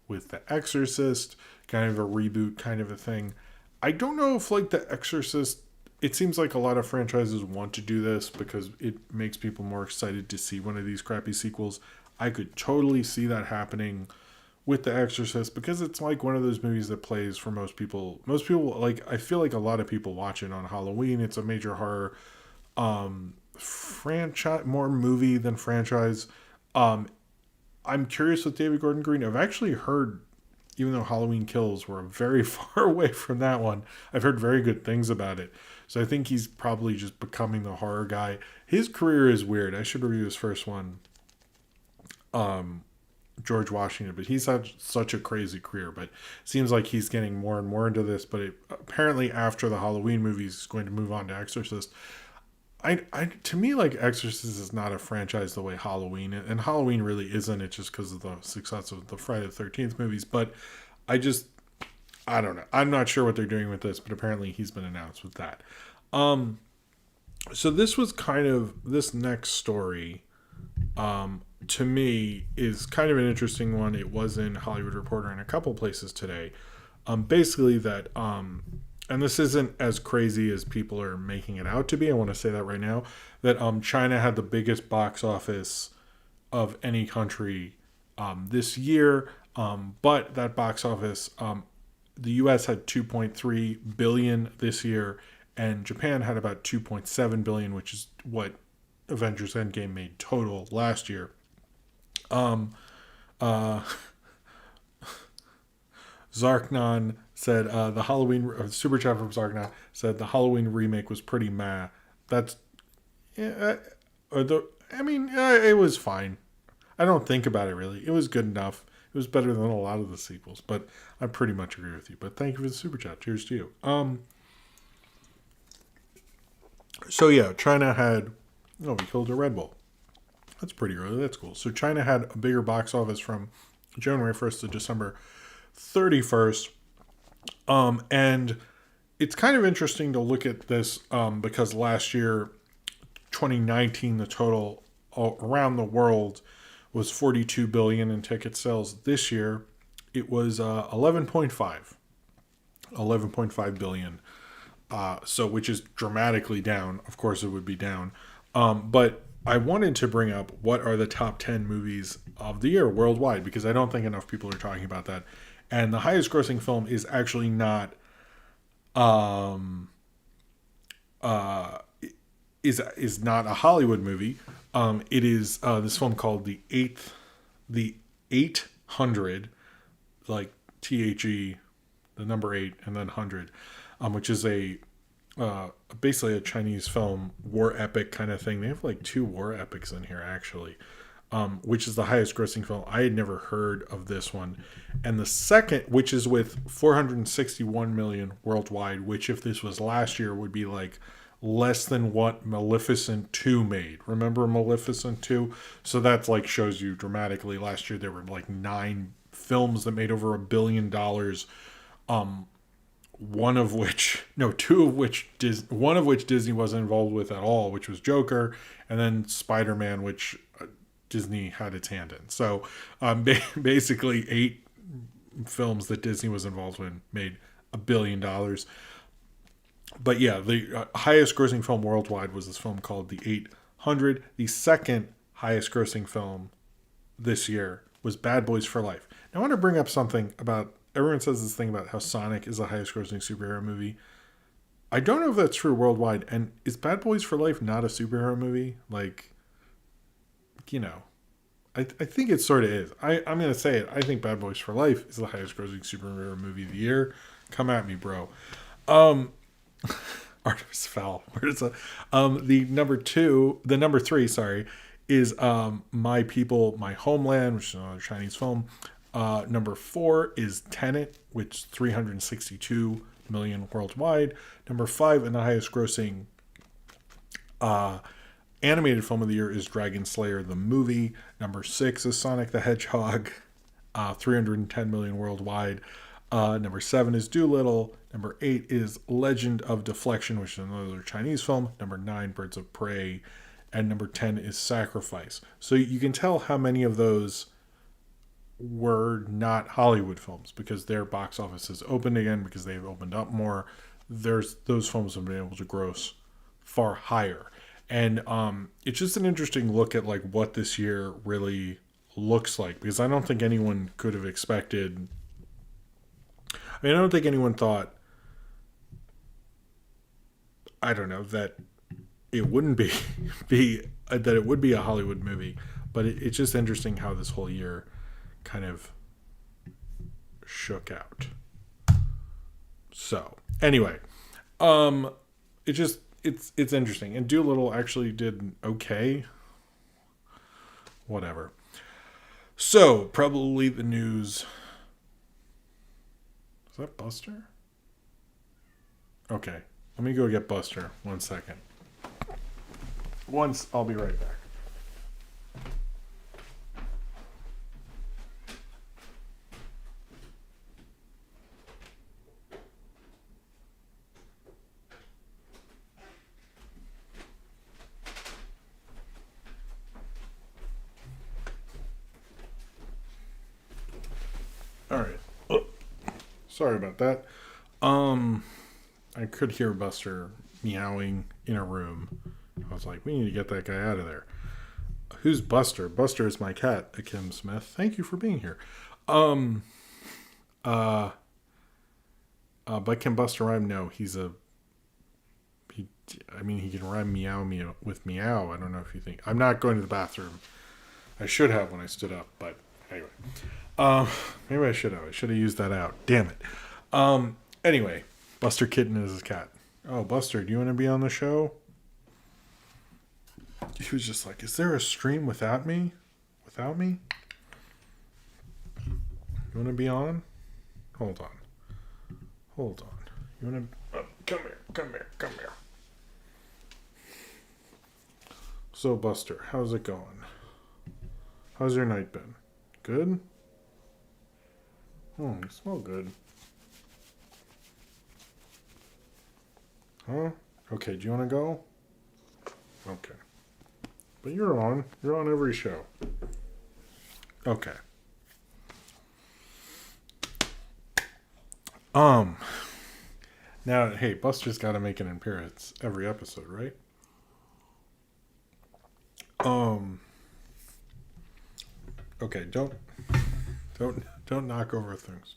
with The Exorcist, kind of a reboot kind of a thing. I don't know if like The Exorcist, it seems like a lot of franchises want to do this because it makes people more excited to see one of these crappy sequels. I could totally see that happening with The Exorcist because it's like one of those movies that plays for most people. Most people, like, I feel like a lot of people watch it on Halloween. It's a major horror franchise, more movie than franchise. I'm curious with David Gordon Green. I've actually heard, even though Halloween Kills were very far away from that one, I've heard very good things about it. So I think he's probably just becoming the horror guy. His career is weird. I should review his first one, George Washington, but he's had such a crazy career. But it seems like he's getting more and more into this. But apparently after the Halloween movies, he's going to move on to Exorcist. To me, like, Exorcist is not a franchise the way Halloween, and Halloween really isn't. It's just because of the success of the Friday the 13th movies. But I don't know. I'm not sure what they're doing with this, but apparently he's been announced with that. So this was kind of, this next story, to me, is kind of an interesting one. It was in Hollywood Reporter and a couple places today. Basically that, and this isn't as crazy as people are making it out to be. I want to say that right now, that China had the biggest box office of any country this year. But that box office, the US had 2.3 billion this year, and Japan had about 2.7 billion, which is what Avengers Endgame made total last year. Zarknon said the Halloween super chat from Zarknon said the Halloween remake was pretty meh. That's it was fine. I don't think about it really. It was good enough. It was better than a lot of the sequels, but I pretty much agree with you. But thank you for the super chat. Cheers to you. So yeah, China had, we killed a Red Bull. That's pretty early. That's cool. So China had a bigger box office from January 1st to December 31st. And it's kind of interesting to look at this because last year, 2019, the total around the world was 42 billion in ticket sales. This year, it was 11.5 billion. So which is dramatically down. Of course, it would be down. But I wanted to bring up what are the top 10 movies of the year worldwide, because I don't think enough people are talking about that. And the highest grossing film is actually not is not a Hollywood movie. It is this film called The 800, like THE, the number 8 and then 100, which is basically a Chinese film, war epic kind of thing. They have like 2 war epics in here actually, which is the highest grossing film. I had never heard of this one. And the second, which is with 461 million worldwide, which if this was last year would be like less than what Maleficent 2 made. Remember Maleficent 2? So that's like shows you dramatically. Last year there were like 9 films that made over $1 billion. One of which Disney wasn't involved with at all, which was Joker, and then Spider-Man, which Disney had its hand in. So basically 8 films that Disney was involved in made $1 billion. But yeah, the highest grossing film worldwide was this film called The 800. The second highest grossing film this year was Bad Boys for Life. Now I want to bring up something about, everyone says this thing about how Sonic is the highest grossing superhero movie. I don't know if that's true worldwide. And is Bad Boys for Life not a superhero movie? Like, I think it sort of is. I'm going to say it. I think Bad Boys for Life is the highest grossing superhero movie of the year. Come at me, bro. Artemis Fowl. Where is that? The number 3, sorry, is My People, My Homeland, which is another Chinese film. Number 4 is Tenet, which is 362 million worldwide. Number 5, and the highest grossing animated film of the year, is Dragon Slayer the movie. Number 6 is Sonic the Hedgehog, 310 million worldwide. Number 7 is Doolittle. Number 8 is Legend of Deflection, which is another Chinese film. Number 9, Birds of Prey. And number 10 is Sacrifice. So you can tell how many of those were not Hollywood films because their box office has opened again, because they've opened up more. Those films have been able to gross far higher. And it's just an interesting look at like what this year really looks like, because I don't think anyone could have expected. I don't think anyone thought, I don't know, that it wouldn't be that it would be a Hollywood movie, but it's just interesting how this whole year kind of shook out. So anyway, it's interesting, and Doolittle actually did okay. Whatever. So probably the news. Is that Buster? Okay, let me go get Buster. 1 second. I'll be right back. All right. Oh, sorry about that. I could hear Buster meowing in a room. I was like, we need to get that guy out of there. Who's Buster? Buster is my cat, Akim Smith. Thank you for being here. But can Buster rhyme? No, he can rhyme meow with meow. I don't know if you think. I'm not going to the bathroom. I should have when I stood up, but anyway. Maybe I should have. I should have used that out. Damn it. Anyway, Buster Kitten is his cat. Oh, Buster, do you want to be on the show? He was just like, is there a stream without me? Without me? You want to be on? Hold on. You want to... Oh, come here. So, Buster, how's it going? How's your night been? Good? You smell good. Huh? Okay, do you want to go? Okay. But you're on every show. Okay. Now, hey, Buster's got to make an appearance every episode, right? Okay, don't knock over things.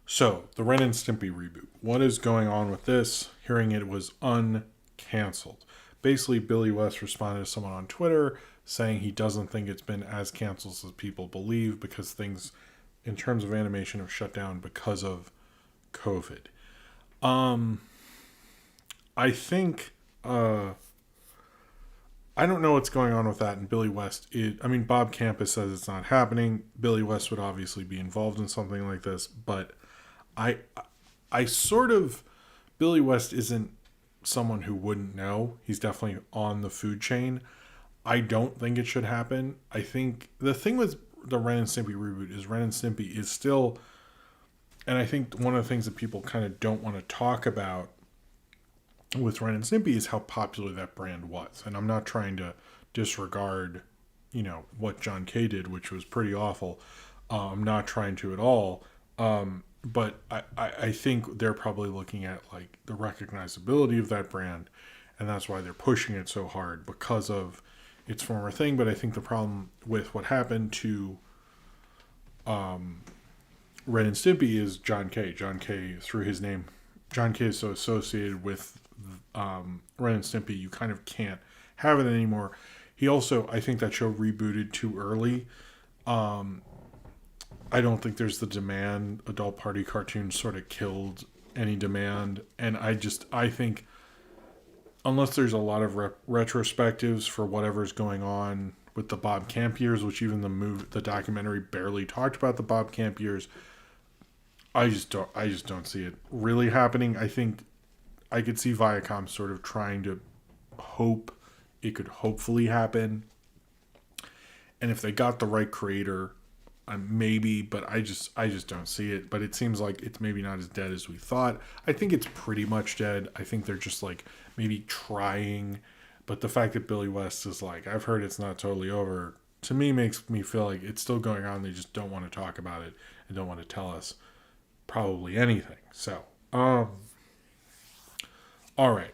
So, the Ren and Stimpy reboot. What is going on with this? Hearing it was uncancelled. Basically, Billy West responded to someone on Twitter saying he doesn't think it's been as canceled as people believe because things, in terms of animation, have shut down because of COVID. I think, I don't know what's going on with that. And Billy West, Bob Campus says it's not happening. Billy West would obviously be involved in something like this, but I sort of, Billy West isn't someone who wouldn't know. He's definitely on the food chain. I don't think it should happen. I think the thing with the Ren and Stimpy reboot is Ren and Stimpy is still, and I think one of the things that people kind of don't want to talk about with Ren and Stimpy is how popular that brand was. And I'm not trying to disregard, what John Kay did, which was pretty awful. I'm not trying to at all. But I think they're probably looking at like the recognizability of that brand, and that's why they're pushing it so hard because of its former thing. But I think the problem with what happened to Ren and Stimpy is John Kay. John Kay, through his name, John Kay is so associated with Ren and Stimpy, you kind of can't have it anymore. He also, I think that show rebooted too early. I don't think there's the demand. Adult party cartoons sort of killed any demand. And I think unless there's a lot of retrospectives for whatever's going on with the Bob Camp years, which even the documentary barely talked about the Bob Camp years, I just don't see it really happening. I think I could see Viacom sort of trying to hope it could hopefully happen. And if they got the right creator, maybe, but I just don't see it. But it seems like it's maybe not as dead as we thought. I think it's pretty much dead. I think they're just like maybe trying, but the fact that Billy West is like, I've heard it's not totally over, to me makes me feel like it's still going on. They just don't want to talk about it and don't want to tell us probably anything. So, all right.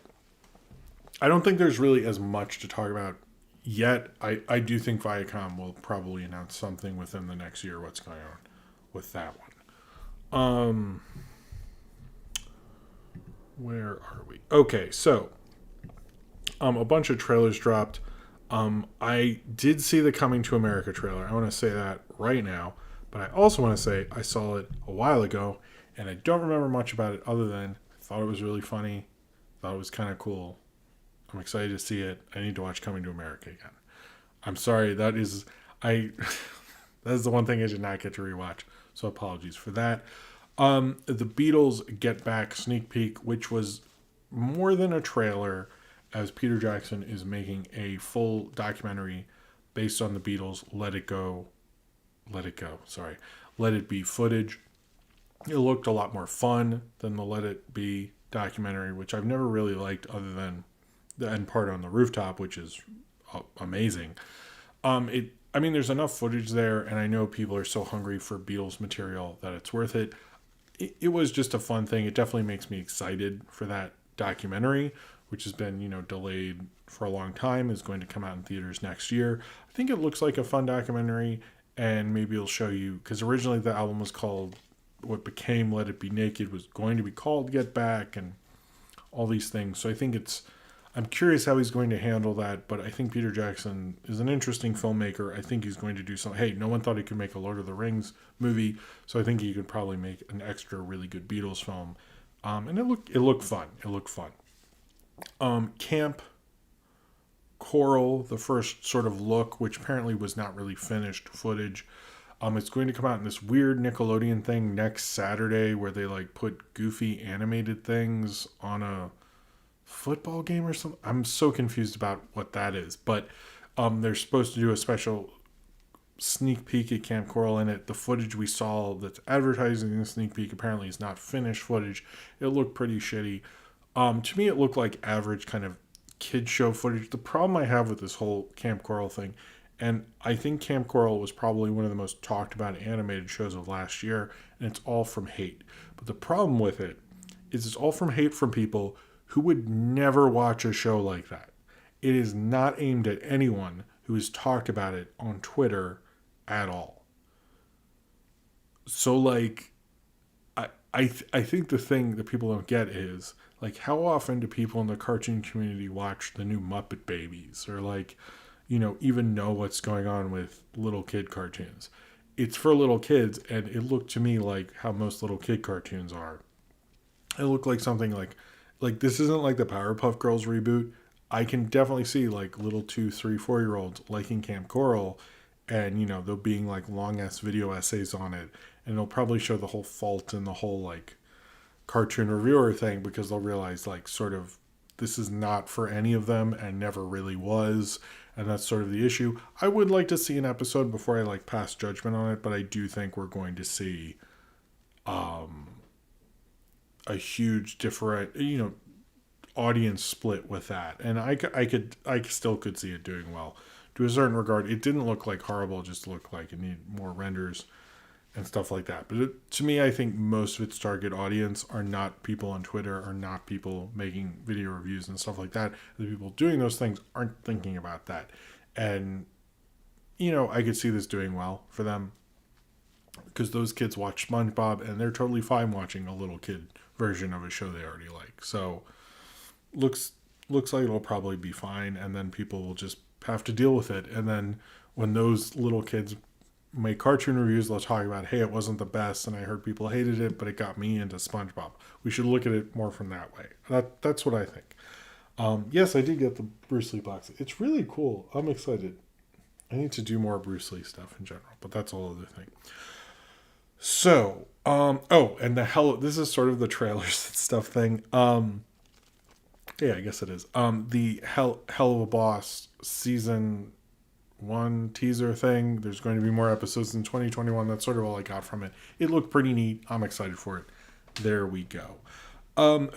I don't think there's really as much to talk about yet. I do think Viacom will probably announce something within the next year what's going on with that one. Where are we? Okay, so a bunch of trailers dropped. I did see the Coming to America trailer. I want to say that right now, but I also want to say I saw it a while ago, and I don't remember much about it other than I thought it was really funny, thought it was kind of cool. I'm excited to see it. I need to watch Coming to America again. I'm sorry, that is the one thing I did not get to rewatch, so apologies for that. The Beatles Get Back sneak peek, which was more than a trailer, as Peter Jackson is making a full documentary based on the Beatles' Let It Be footage. It looked a lot more fun than the Let It Be documentary, which I've never really liked other than the end part on the rooftop, which is amazing. There's enough footage there, and I know people are so hungry for Beatles material that it's worth it. It was just a fun thing. It definitely makes me excited for that documentary, which has been, delayed for a long time, is going to come out in theaters next year. I think it looks like a fun documentary, and maybe it'll show you, because originally the album was called, what became Let It Be Naked was going to be called Get Back, and all these things. So I think I'm curious how he's going to handle that, but I think Peter Jackson is an interesting filmmaker. I think he's going to do something. Hey, no one thought he could make a Lord of the Rings movie, so I think he could probably make an extra really good Beatles film. And it looked fun. Camp Coral, the first sort of look, which apparently was not really finished footage. It's going to come out in this weird Nickelodeon thing next Saturday where they like put goofy animated things on a football game or something. I'm so confused about what that is, but they're supposed to do a special sneak peek at Camp Coral in it. The footage we saw that's advertising the sneak peek apparently is not finished footage. It looked pretty shitty. To me, it looked like average kind of kid show footage. The problem I have with this whole Camp Coral thing, and I think Camp Coral was probably one of the most talked about animated shows of last year, and it's all from hate. But the problem with it is it's all from hate from people who would never watch a show like that. It is not aimed at anyone who has talked about it on Twitter at all. So, like, I think the thing that people don't get is, like, how often do people in the cartoon community watch the new Muppet Babies or, like, even know what's going on with little kid cartoons? It's for little kids, and it looked to me like how most little kid cartoons are. It looked like something like this isn't like the Powerpuff Girls reboot. I can definitely see like little 2, 3, 4-year-olds liking Camp Coral, and there being like long ass video essays on it, and they'll probably show the whole fault in the whole like cartoon reviewer thing, because they'll realize like sort of this is not for any of them and never really was, and that's sort of the issue. I would like to see an episode before I like pass judgment on it, but I do think we're going to see a huge different, audience split with that. And I still could see it doing well to a certain regard. It didn't look like horrible. It just looked like it needed more renders and stuff like that. But to me, I think most of its target audience are not people on Twitter, are not people making video reviews and stuff like that. The people doing those things aren't thinking about that. And, I could see this doing well for them, because those kids watch SpongeBob and they're totally fine watching a little kid version of a show they already like. So looks like it'll probably be fine, and then people will just have to deal with it. And then when those little kids make cartoon reviews, they'll talk about, hey, it wasn't the best and I heard people hated it, but it got me into SpongeBob. We should look at it more from that way. That's what I think. Yes, I did get the Bruce Lee box. It's really cool. I'm excited. I need to do more Bruce Lee stuff in general, but that's a whole other thing. So, and this is sort of the trailers and stuff thing. Yeah, I guess it is. The Hell of a Boss season one teaser thing. There's going to be more episodes in 2021. That's sort of all I got from it. It looked pretty neat. I'm excited for it. There we go.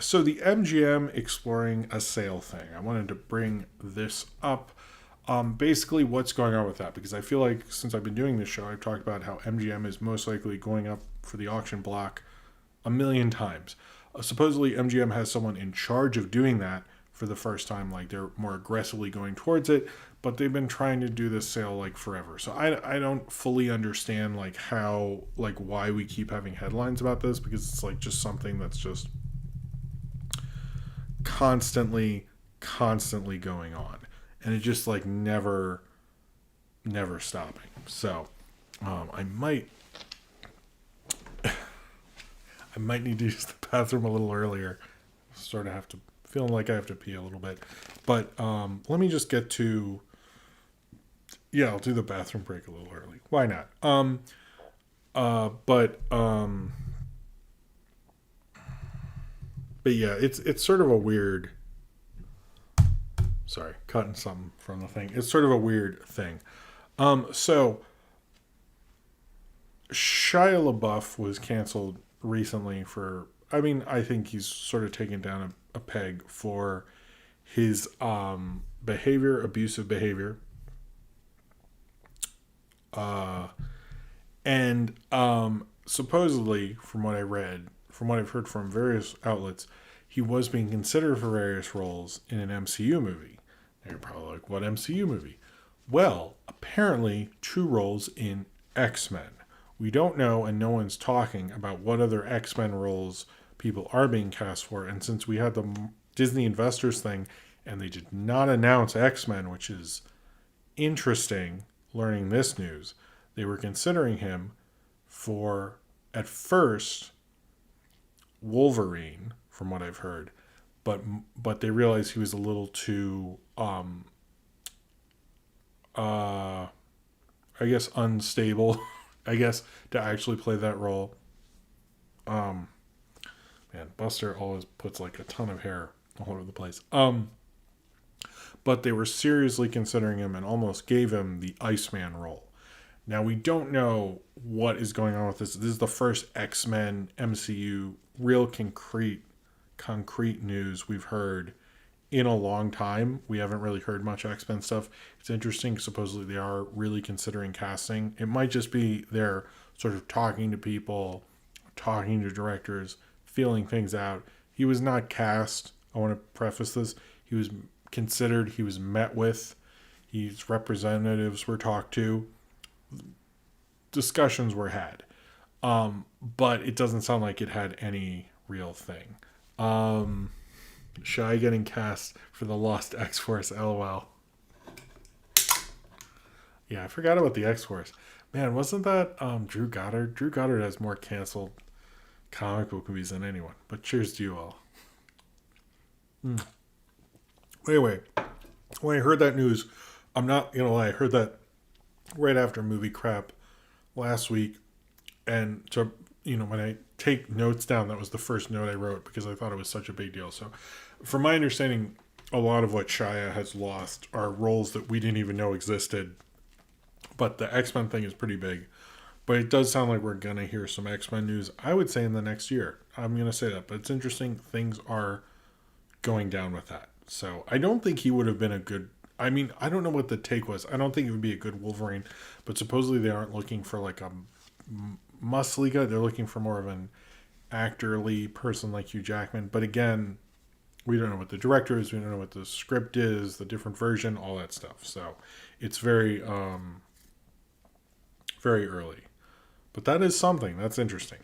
So the MGM exploring a sale thing. I wanted to bring this up. Basically, what's going on with that? Because I feel like since I've been doing this show, I've talked about how MGM is most likely going up for the auction block a million times. Supposedly, MGM has someone in charge of doing that for the first time. Like, they're more aggressively going towards it, but they've been trying to do this sale like forever. So I don't fully understand like how, like why we keep having headlines about this, because it's like just something that's just constantly going on, and it just like never stopping. So I might need to use the bathroom a little earlier. Sort of have to feeling like I have to pee a little bit, but let me just get to. Yeah, I'll do the bathroom break a little early. Why not? But yeah, it's sort of a weird. Sorry, cutting something from the thing. It's sort of a weird thing. So Shia LaBeouf was canceled recently for. I mean, I think he's sort of taken down a peg for his abusive behavior. And supposedly, from what I've heard from various outlets, he was being considered for various roles in an MCU movie. And you're probably like, what MCU movie? Well, apparently 2 roles in X-Men. We don't know, and no one's talking about what other X-Men roles people are being cast for. And since we had the Disney Investors thing, and they did not announce X-Men, which is interesting, learning this news, they were considering him for, at first, Wolverine, from what I've heard, but they realized he was a little too, I guess, unstable, I guess, to actually play that role. Man, Buster always puts like a ton of hair all over the place. But they were seriously considering him and almost gave him the Iceman role. Now, we don't know what is going on with this. This is the first X-Men MCU real concrete news we've heard in a long time. We haven't really heard much X-Men stuff. It's interesting. Supposedly they are really considering casting. It might just be they're sort of talking to people, talking to directors, feeling things out. He was not cast. I want to preface this. He was considered, he was met with, his representatives were talked to, discussions were had, but it doesn't sound like it had any real thing. Shia getting cast for the Lost X-Force, LOL. Yeah, I forgot about the X-Force. Man, wasn't that Drew Goddard? Drew Goddard has more canceled comic book movies than anyone, but cheers to you all. Anyway, when I heard that news, I'm not gonna lie, I heard that right after Movie Crap last week, and so, when I take notes down, that was the first note I wrote because I thought it was such a big deal. So, from my understanding, a lot of what Shia has lost are roles that we didn't even know existed, but the X-Men thing is pretty big. But it does sound like we're gonna hear some X-Men news, I would say, in the next year. I'm gonna say that, but it's interesting, things are going down with that. So I don't think he would have been a good, I mean, I don't know what the take was. I don't think it would be a good Wolverine, but supposedly they aren't looking for like a muscly guy. They're looking for more of an actorly person like Hugh Jackman. But again, we don't know what the director is. We don't know what the script is, the different version, all that stuff. So it's very, very early. But that is something. That's interesting.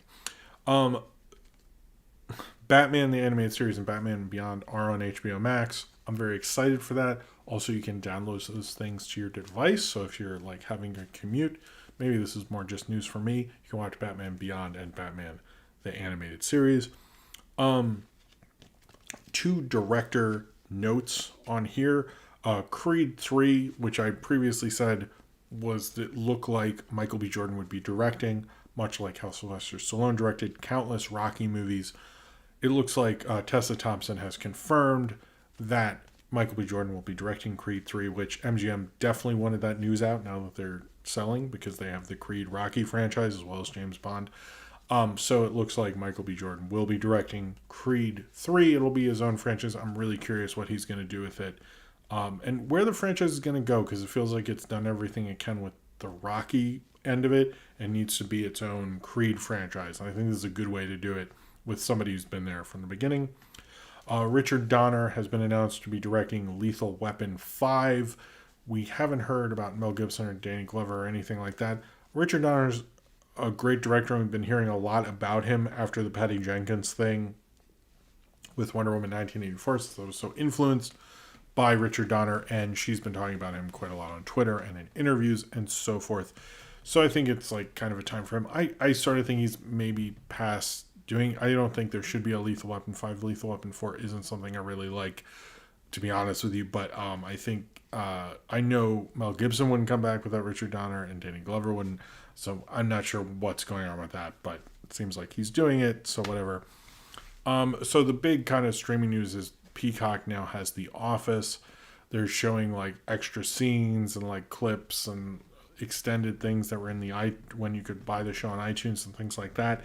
Batman, the animated series, and Batman Beyond are on HBO Max. I'm very excited for that. Also, you can download those things to your device. So if you're like having a commute, maybe this is more just news for me, you can watch Batman Beyond and Batman, the animated series. 2 director notes on here. Creed 3, which I previously said it looked like Michael B. Jordan would be directing, much like how Sylvester Stallone directed countless Rocky movies. It looks like Tessa Thompson has confirmed that Michael B. Jordan will be directing Creed 3, which MGM definitely wanted that news out now that they're selling because they have the Creed Rocky franchise as well as James Bond. So it looks like Michael B. Jordan will be directing Creed 3. It'll be his own franchise. I'm really curious what he's going to do with it. And where the franchise is going to go, because it feels like it's done everything it can with the Rocky end of it and needs to be its own Creed franchise. And I think this is a good way to do it with somebody who's been there from the beginning. Richard Donner has been announced to be directing Lethal Weapon 5. We haven't heard about Mel Gibson or Danny Glover or anything like that. Richard Donner's a great director, and we've been hearing a lot about him after the Patty Jenkins thing with Wonder Woman 1984. So I was so influenced by Richard Donner, and she's been talking about him quite a lot on Twitter and in interviews and so forth. So I think it's like kind of a time for him. I started thinking he's maybe past doing. I don't think there should be a Lethal Weapon 5. Lethal Weapon 4 isn't something I really like, to be honest with you. But I think I know Mel Gibson wouldn't come back without Richard Donner, and Danny Glover wouldn't. So I'm not sure what's going on with that, but it seems like he's doing it. So whatever. So the big kind of streaming news is Peacock now has The Office. They're showing like extra scenes and like clips and extended things that were in when you could buy the show on iTunes and things like that.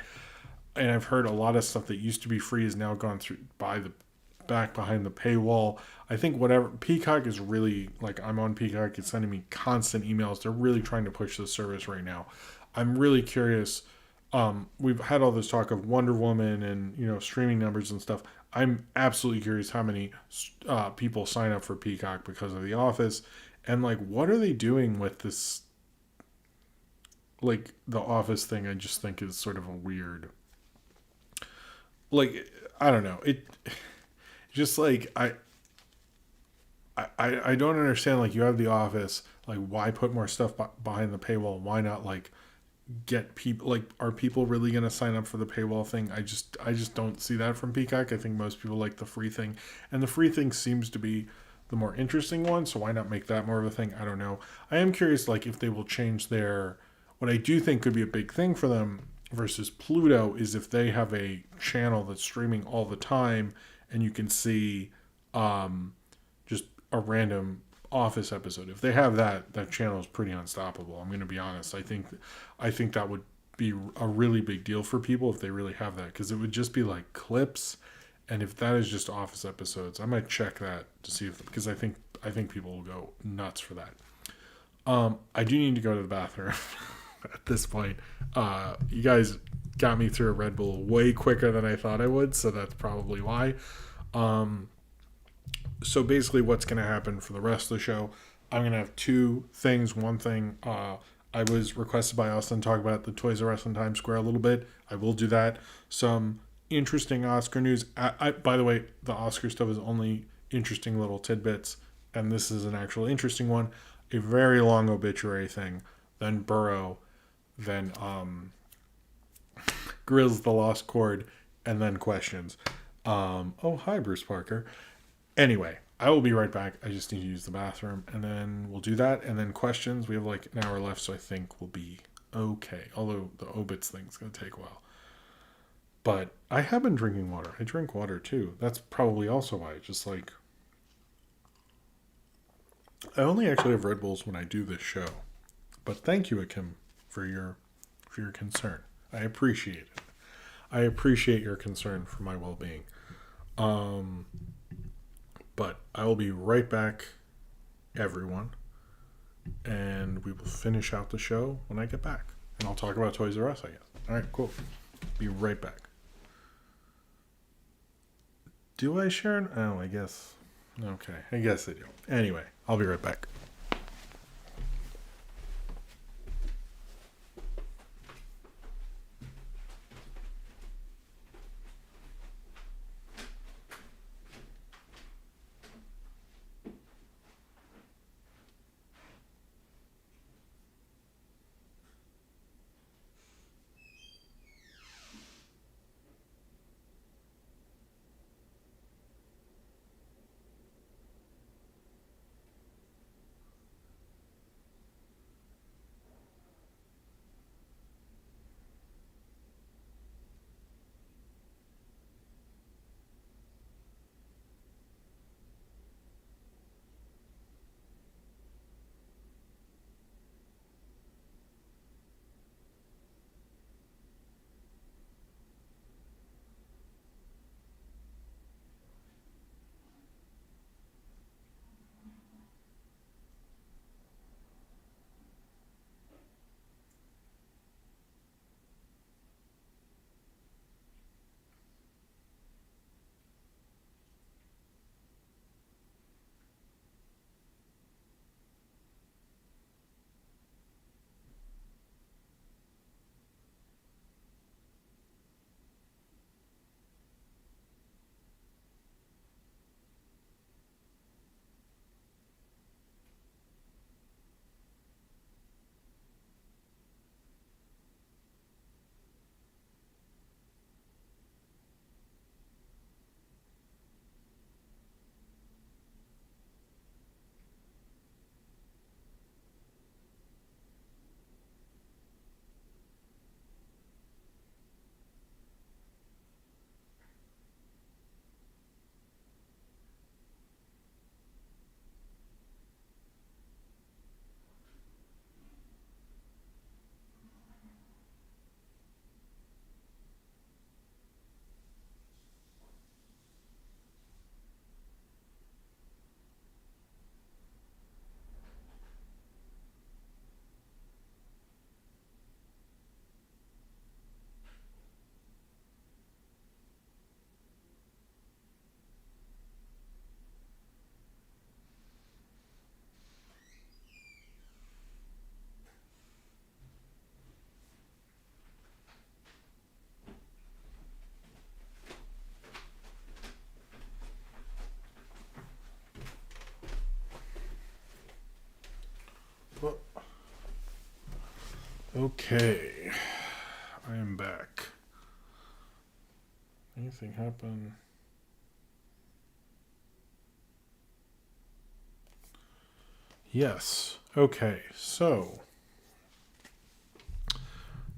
And I've heard a lot of stuff that used to be free is now gone through back behind the paywall. I think whatever Peacock is really like, I'm on Peacock. It's sending me constant emails. They're really trying to push this service right now. I'm really curious. We've had all this talk of Wonder Woman and streaming numbers and stuff. I'm absolutely curious how many people sign up for Peacock because of The Office, and like what are they doing with this? Like the Office thing, I just think is sort of a weird. Like I don't know it. Just like I don't understand. Like you have The Office. Like why put more stuff behind the paywall? Why not like get people? Like are people really going to sign up for the paywall thing? I just don't see that from Peacock. I think most people like the free thing, and the free thing seems to be the more interesting one. So why not make that more of a thing? I don't know. I am curious, like if they will change their. What I do think could be a big thing for them versus Pluto is if they have a channel that's streaming all the time and you can see just a random Office episode. If they have that channel is pretty unstoppable. I'm going to be honest. I think that would be a really big deal for people if they really have that, because it would just be like clips, and if that is just Office episodes, I might check that to see because I think people will go nuts for that. I do need to go to the bathroom. At this point, you guys got me through a Red Bull way quicker than I thought I would, so that's probably why. So basically what's going to happen for the rest of the show, I'm going to have two things. One thing, I was requested by Austin to talk about the Toys R Us in Times Square a little bit. I will do that. Some interesting Oscar news. By the way, the Oscar stuff is only interesting little tidbits, and this is an actual interesting one. A very long obituary thing, then Burrow, then Grizz the Lost Chord, and then questions. Oh, hi, Bruce Parker. Anyway, I will be right back. I just need to use the bathroom, and then we'll do that, and then questions. We have like an hour left, so I think we'll be okay. Although the Obits thing's going to take a while. But I have been drinking water. I drink water, too. That's probably also why. Just like... I only actually have Red Bulls when I do this show. But thank you, Akim, for your concern. I appreciate it. I appreciate your concern for my well-being. But I will be right back, everyone, and we will finish out the show when I get back. And I'll talk about Toys R Us, I guess. All right, cool. Be right back. Do I, Sharon? Oh, I guess. Okay, I guess I do. Anyway, I'll be right back. Okay, I am back. Anything happen? Yes. Okay, so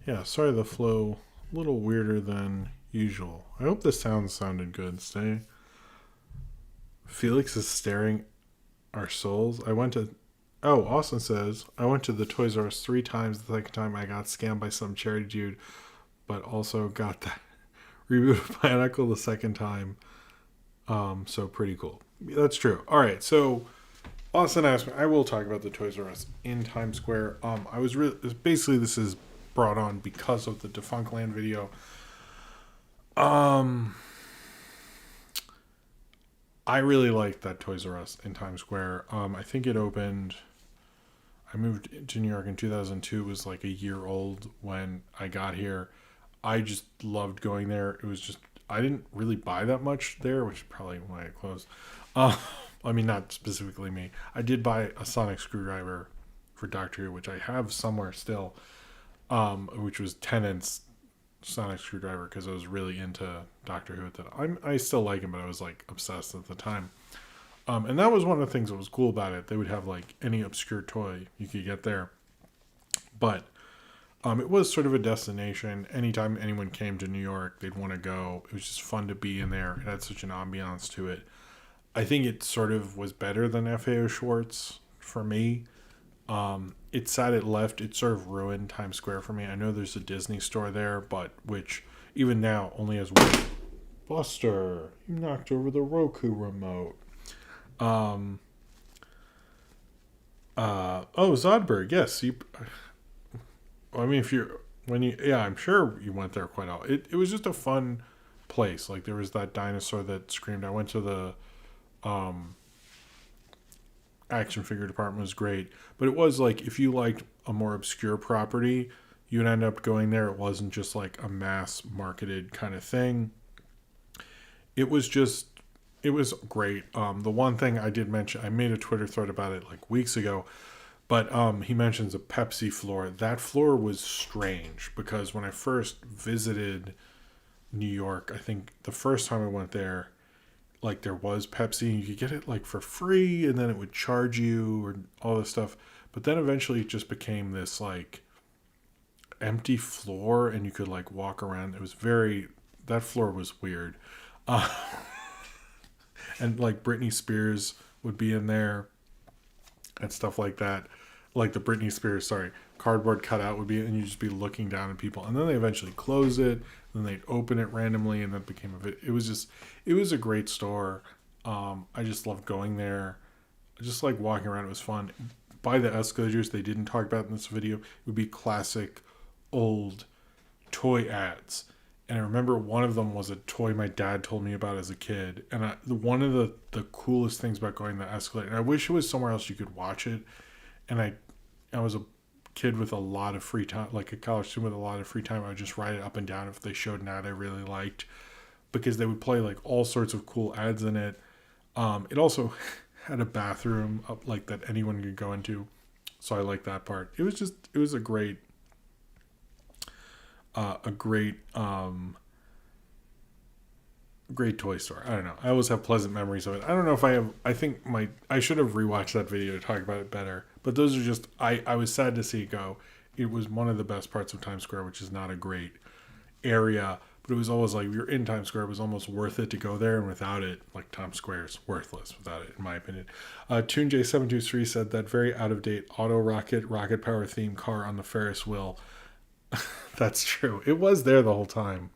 yeah, sorry the flow a little weirder than usual. I hope the sound sounded good. Stay. Felix is staring our souls. Austin says, I went to the Toys R Us 3 times. The second time I got scammed by some charity dude, but also got that reboot by an uncle the second time. So pretty cool. That's true. All right, so Austin asked me. I will talk about the Toys R Us in Times Square. I was really basically this is brought on because of the Defunctland video. I really liked that Toys R Us in Times Square. I think it opened. I moved to New York in 2002. It was like a year old when I got here. I just loved going there. It was just I didn't really buy that much there, which is probably why it closed. I mean, not specifically me. I did buy a sonic screwdriver for Doctor Who, which I have somewhere still, which was Tennant's sonic screwdriver because I was really into Doctor Who at the time. I still like him, but I was like obsessed at the time. And that was one of the things that was cool about it. They would have like any obscure toy you could get there. But it was sort of a destination. Anytime anyone came to New York, they'd want to go. It was just fun to be in there. It had such an ambiance to it. I think it sort of was better than FAO Schwartz for me. It sat at left. It sort of ruined Times Square for me. I know there's a Disney store there, but which even now only has one. Buster, you knocked over the Roku remote. Zodberg, yes. I mean, I'm sure you went there quite often. It was just a fun place. Like there was that dinosaur that screamed. I went to the action figure department, was great, but it was like if you liked a more obscure property, you'd end up going there. It wasn't just like a mass marketed kind of thing. It was great. The one thing I did mention, I made a Twitter thread about it like weeks ago, but he mentions a Pepsi floor. That floor was strange because when I first visited New York, I think the first time I went there, like there was Pepsi and you could get it like for free and then it would charge you or all this stuff. But then eventually it just became this like empty floor and you could like walk around. That floor was weird. And like Britney Spears would be in there and stuff like that. Like the Britney Spears, cardboard cutout would be, and you'd just be looking down at people. And then they eventually close it, then they'd open it randomly, and then it became it was a great store. I just loved going there. Just like walking around, it was fun. By the escalators, they didn't talk about in this video, it would be classic old toy ads. And I remember one of them was a toy my dad told me about as a kid. And one of the coolest things about going the escalator, and I wish it was somewhere else you could watch it. And I was a kid with a lot of free time, like a college student with a lot of free time. I would just ride it up and down if they showed an ad I really liked, because they would play like all sorts of cool ads in it. It also had a bathroom up like that anyone could go into, so I liked that part. It was a great great toy store. I don't know. I always have pleasant memories of it. I don't know if I should have rewatched that video to talk about it better. But those are just, I was sad to see it go. It was one of the best parts of Times Square, which is not a great area. But it was always like, if you're in Times Square, it was almost worth it to go there. And without it, like Times Square is worthless without it, in my opinion. TuneJ723 said that very out-of-date auto rocket power themed car on the Ferris wheel. That's true. It was there the whole time.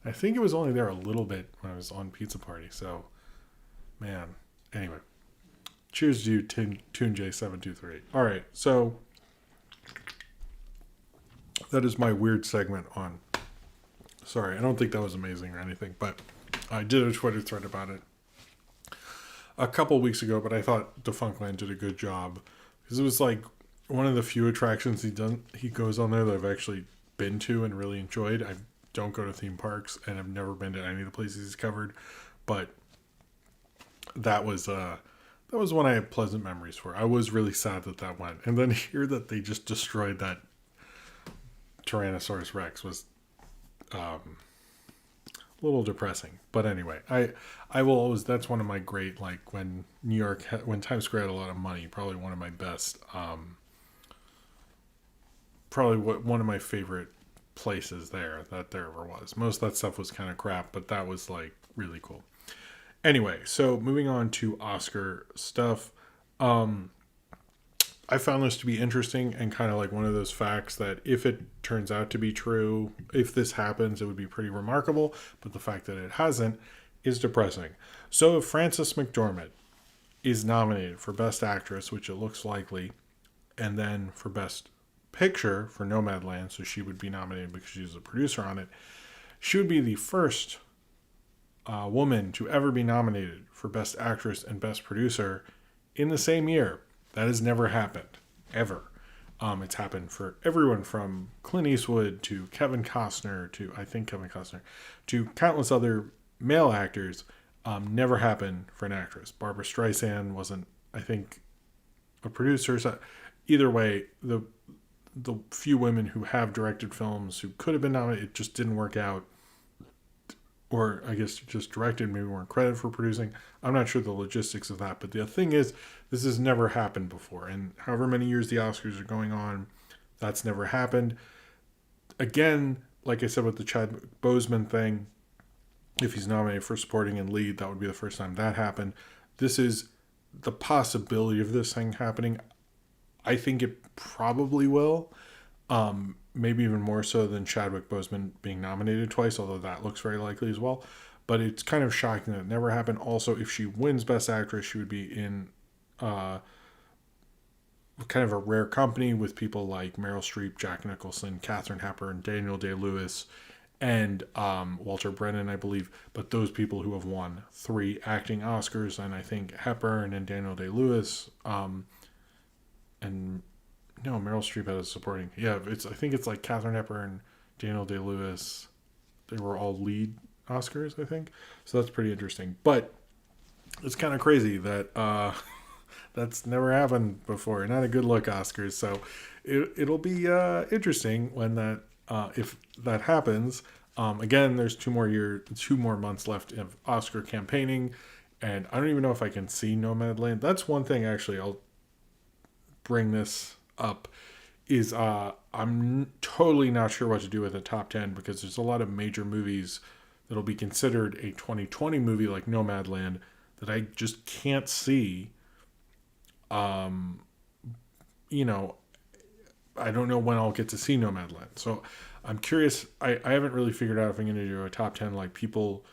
I think it was only there a little bit when I was on Pizza Party. So, man. Anyway. Cheers to you, TuneJ723. All right. So, that is my weird segment on. Sorry, I don't think that was amazing or anything. But I did a Twitter thread about it a couple weeks ago. But I thought Defunctland did a good job. Because it was like one of the few attractions he goes on there that I've actually been to and really enjoyed. I don't go to theme parks and I've never been to any of the places he's covered, but that was one I had pleasant memories for. I was really sad that went, and then hear that they just destroyed that Tyrannosaurus Rex was a little depressing. But anyway, I will always, that's one of my great, like when when Times Square had a lot of money, probably one of my best, probably one of my favorite places there ever was. Most of that stuff was kind of crap, but that was like really cool. Anyway, so moving on to Oscar stuff. I found this to be interesting and kind of like one of those facts that if it turns out to be true, if this happens, it would be pretty remarkable. But the fact that it hasn't is depressing. So if Frances McDormand is nominated for Best Actress, which it looks likely, and then for Best Picture for Nomadland, so she would be nominated because she's a producer on it, she would be the first woman to ever be nominated for Best Actress and Best Producer in the same year. That has never happened, ever. It's happened for everyone from Clint Eastwood to Kevin Costner to countless other male actors. Never happened for an actress. Barbara Streisand wasn't, I think, a producer. So either way, the few women who have directed films who could have been nominated, it just didn't work out. Or I guess just directed, maybe weren't credited for producing. I'm not sure the logistics of that. But the thing is, this has never happened before. And however many years the Oscars are going on, that's never happened. Again, like I said with the Chadwick Boseman thing, if he's nominated for supporting and lead, that would be the first time that happened. This is the possibility of this thing happening. I think it probably will. Maybe even more so than Chadwick Boseman being nominated twice, although that looks very likely as well. But it's kind of shocking that it never happened. Also, if she wins Best Actress, she would be in kind of a rare company with people like Meryl Streep, Jack Nicholson, Katharine Hepburn, Daniel Day-Lewis, and Walter Brennan, I believe. But those people who have won 3 acting Oscars, and I think Hepburn and Daniel Day-Lewis, and no, Meryl Streep had a supporting. Yeah, I think it's like Katharine Hepburn, Daniel Day-Lewis. They were all lead Oscars, I think. So that's pretty interesting. But it's kind of crazy that that's never happened before. Not a good look, Oscars. So it'll be interesting when that if that happens. Again, there's 2 more months left of Oscar campaigning, and I don't even know if I can see Nomadland. That's one thing actually. I'll bring this up is I'm totally not sure what to do with the top 10 because there's a lot of major movies that'll be considered a 2020 movie like Nomadland that I just can't see. I don't know when I'll get to see Nomadland. So I'm curious. I haven't really figured out if I'm going to do a top 10 like people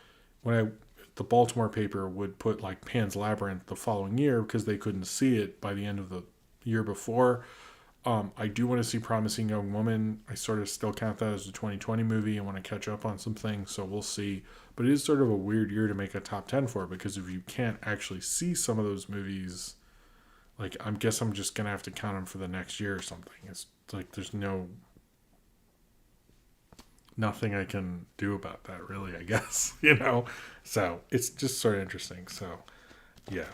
the Baltimore paper would put like Pan's Labyrinth the following year because they couldn't see it by the end of the year before. I do want to see Promising Young Woman. I sort of still count that as a 2020 movie. I want to catch up on some things, so we'll see. But it is sort of a weird year to make a top 10 for because if you can't actually see some of those movies, like I guess I'm just going to have to count them for the next year or something. It's like there's nothing I can do about that really, I guess, So it's just sort of interesting. So yeah.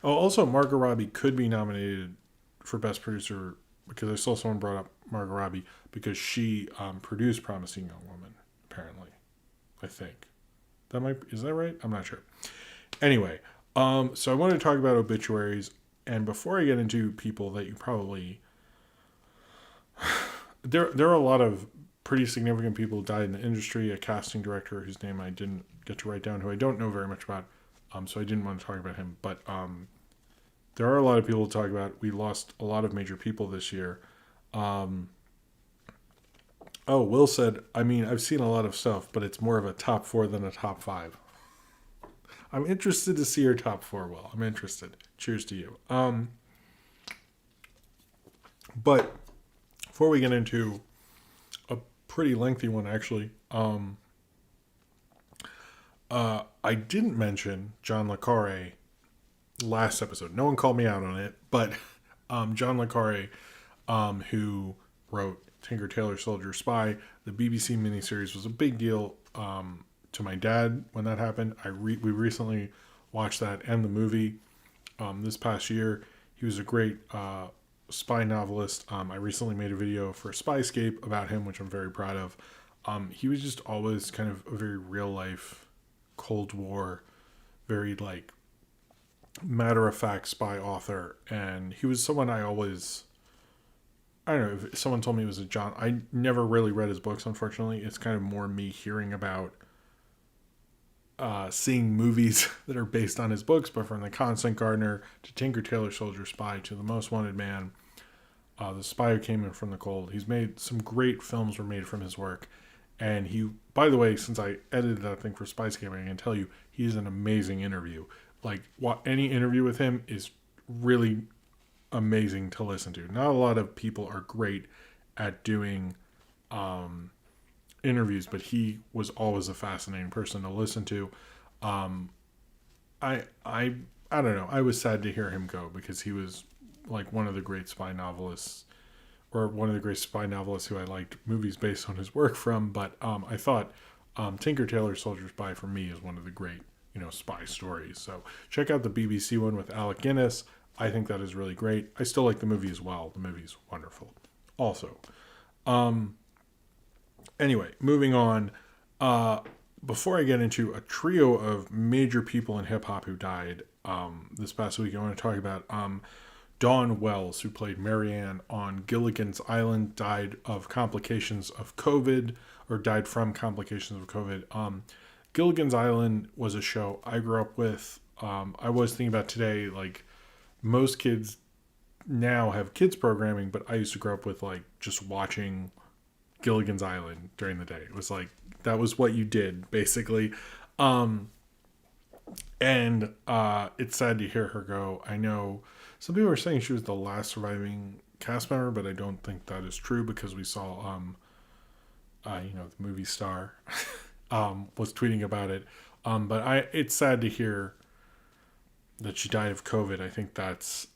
Also Margot Robbie could be nominated for Best Producer because I saw someone brought up Margot Robbie because she produced Promising Young Woman, apparently. I think. Is that right? I'm not sure. Anyway, so I wanted to talk about obituaries, and before I get into people that you probably there are a lot of pretty significant people who died in the industry, a casting director whose name I didn't get to write down, who I don't know very much about, so I didn't want to talk about him, but there are a lot of people to talk about. We lost a lot of major people this year. Will said, I've seen a lot of stuff, but it's more of a top 4 than a top 5. I'm interested to see your top 4, Will. I'm interested. Cheers to you. But before we get into a pretty lengthy one, actually, I didn't mention John le Carré last episode. No one called me out on it, but John le Carré, who wrote Tinker Tailor Soldier Spy, the BBC miniseries, was a big deal to my dad when that happened. We recently watched that and the movie this past year. He was a great spy novelist. I recently made a video for Spyscape about him, which I'm very proud of. He was just always kind of a very real life, Cold War, very like matter of fact spy author, and he was someone I always. I don't know if someone told me it was a John. I never really read his books, unfortunately. It's kind of more me hearing about seeing movies that are based on his books, but from The Constant Gardener to Tinker Tailor Soldier Spy to The Most Wanted Man, The Spy Who Came In From the Cold. He's made some great films were made from his work. And he, by the way, since I edited that thing for Spyscape, I can tell you he's an amazing interview. Like, any interview with him is really amazing to listen to. Not a lot of people are great at doing interviews, but he was always a fascinating person to listen to. I don't know. I was sad to hear him go because he was like one of the great spy novelists, or one of the great spy novelists who I liked movies based on his work from. But I thought Tinker Tailor Soldier Spy for me is one of the great spy stories. So check out the BBC one with Alec Guinness. I think that is really great. I still like the movie as well. The movie's wonderful. Also, anyway, moving on. Before I get into a trio of major people in hip hop who died this past week, I want to talk about Dawn Wells, who played Marianne on Gilligan's Island, died of complications of COVID, or died from complications of COVID. Gilligan's Island was a show I grew up with. I was thinking about today, like, most kids now have kids programming, but I used to grow up with like just watching Gilligan's Island during the day. It was like, that was what you did basically. And it's sad to hear her go. I know some people are saying she was the last surviving cast member, but I don't think that is true because we saw, the movie star, was tweeting about it. But it's sad to hear that she died of COVID. I think that's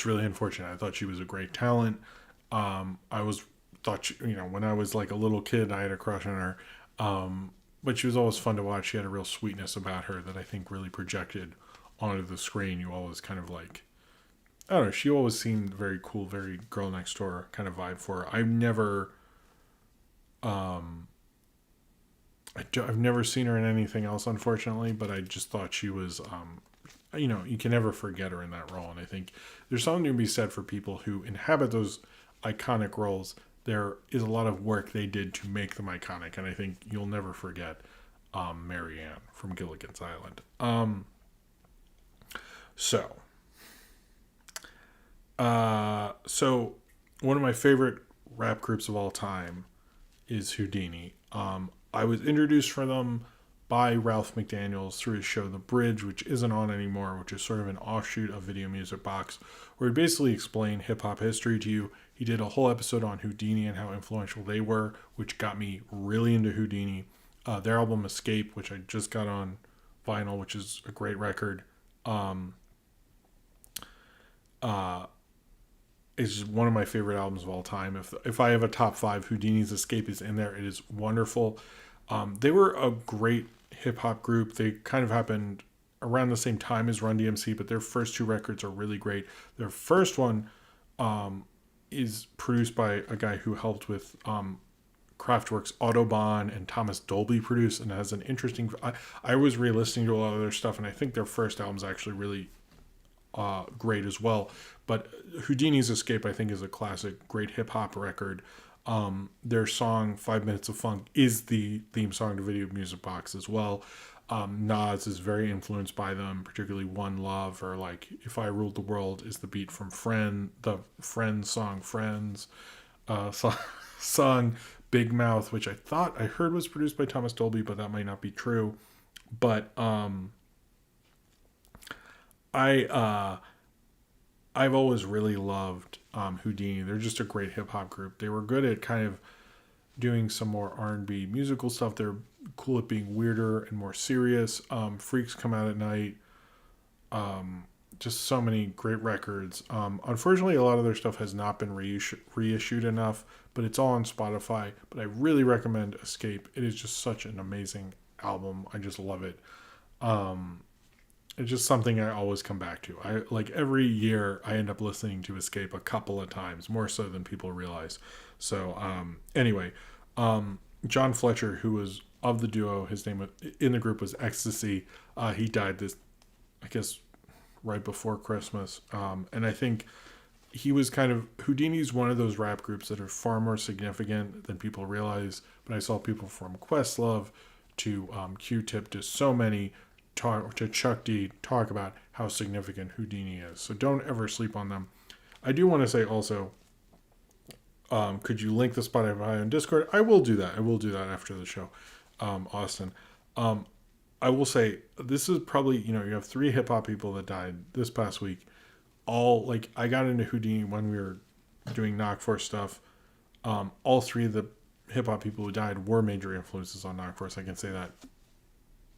really unfortunate. I thought she was a great talent. When I was like a little kid, I had a crush on her. But she was always fun to watch. She had a real sweetness about her that I think really projected onto the screen. You always kind of like, I don't know, she always seemed very cool, very girl next door kind of vibe for her. I've never seen her in anything else, unfortunately, but I just thought she was, you can never forget her in that role. And I think there's something to be said for people who inhabit those iconic roles. There is a lot of work they did to make them iconic, and I think you'll never forget Marianne from Gilligan's Island. So one of my favorite rap groups of all time is Houdini. I was introduced for them by Ralph McDaniels through his show The Bridge, which isn't on anymore, which is sort of an offshoot of Video Music Box, where he basically explained hip-hop history to you. He did a whole episode on Houdini and how influential they were, which got me really into Houdini. Their album Escape, which I just got on vinyl, which is a great record, is one of my favorite albums of all time. If I have a top 5, Houdini's Escape is in there. It is wonderful. They were a great hip-hop group. They kind of happened around the same time as Run DMC, but their first 2 records are really great. Their first one is produced by a guy who helped with Kraftwerk's Autobahn, and Thomas Dolby produced, and has an interesting... I was re-listening to a lot of their stuff, and I think their first album is actually really great as well. But Houdini's Escape, I think, is a classic, great hip-hop record. Their song 5 Minutes of Funk is the theme song to Video Music Box as well. Nas is very influenced by them, particularly One Love, or like If I Ruled the World is the beat from the Friends song Friends, song Big Mouth, which I thought I heard was produced by Thomas Dolby, but that might not be true. But I've always really loved Houdini. They're just a great hip hop group. They were good at kind of doing some more R&B musical stuff. They're cool at being weirder and more serious. Freaks Come Out at Night. Just so many great records. Unfortunately, a lot of their stuff has not been reissued enough, but it's all on Spotify. But I really recommend Escape. It is just such an amazing album. I just love it. It's just something I always come back to. I like every year I end up listening to Escape a couple of times, more so than people realize. So anyway, John Fletcher, who was of the duo, his name in the group was Ecstasy. He died this, I guess, right before Christmas. And I think he was kind of Houdini's one of those rap groups that are far more significant than people realize. But I saw people from Questlove to Q-Tip to so many talk to Chuck D talk about how significant Houdini is. So don't ever sleep on them. I do want to say also, could you link the Spotify on Discord? I will do that. I will do that after the show, Austin. I will say this is probably, you have 3 hip hop people that died this past week. All like I got into Houdini when we were doing Knock Force stuff. All 3 of the hip hop people who died were major influences on Knock Force. I can say that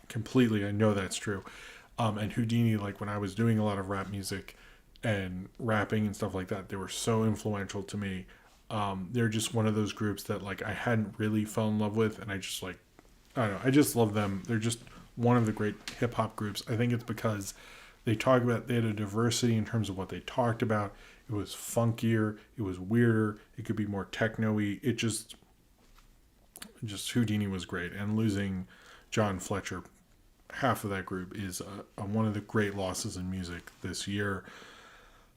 completely. I know that's true. And Houdini, like when I was doing a lot of rap music and rapping and stuff like that, they were so influential to me. They're just one of those groups that like I hadn't really fell in love with, and I just like, I don't know, I just love them. They're just one of the great hip hop groups. I think it's because they had a diversity in terms of what they talked about. It was funkier, it was weirder, it could be more techno-y. It just Houdini was great, and losing John Fletcher, half of that group, is one of the great losses in music this year.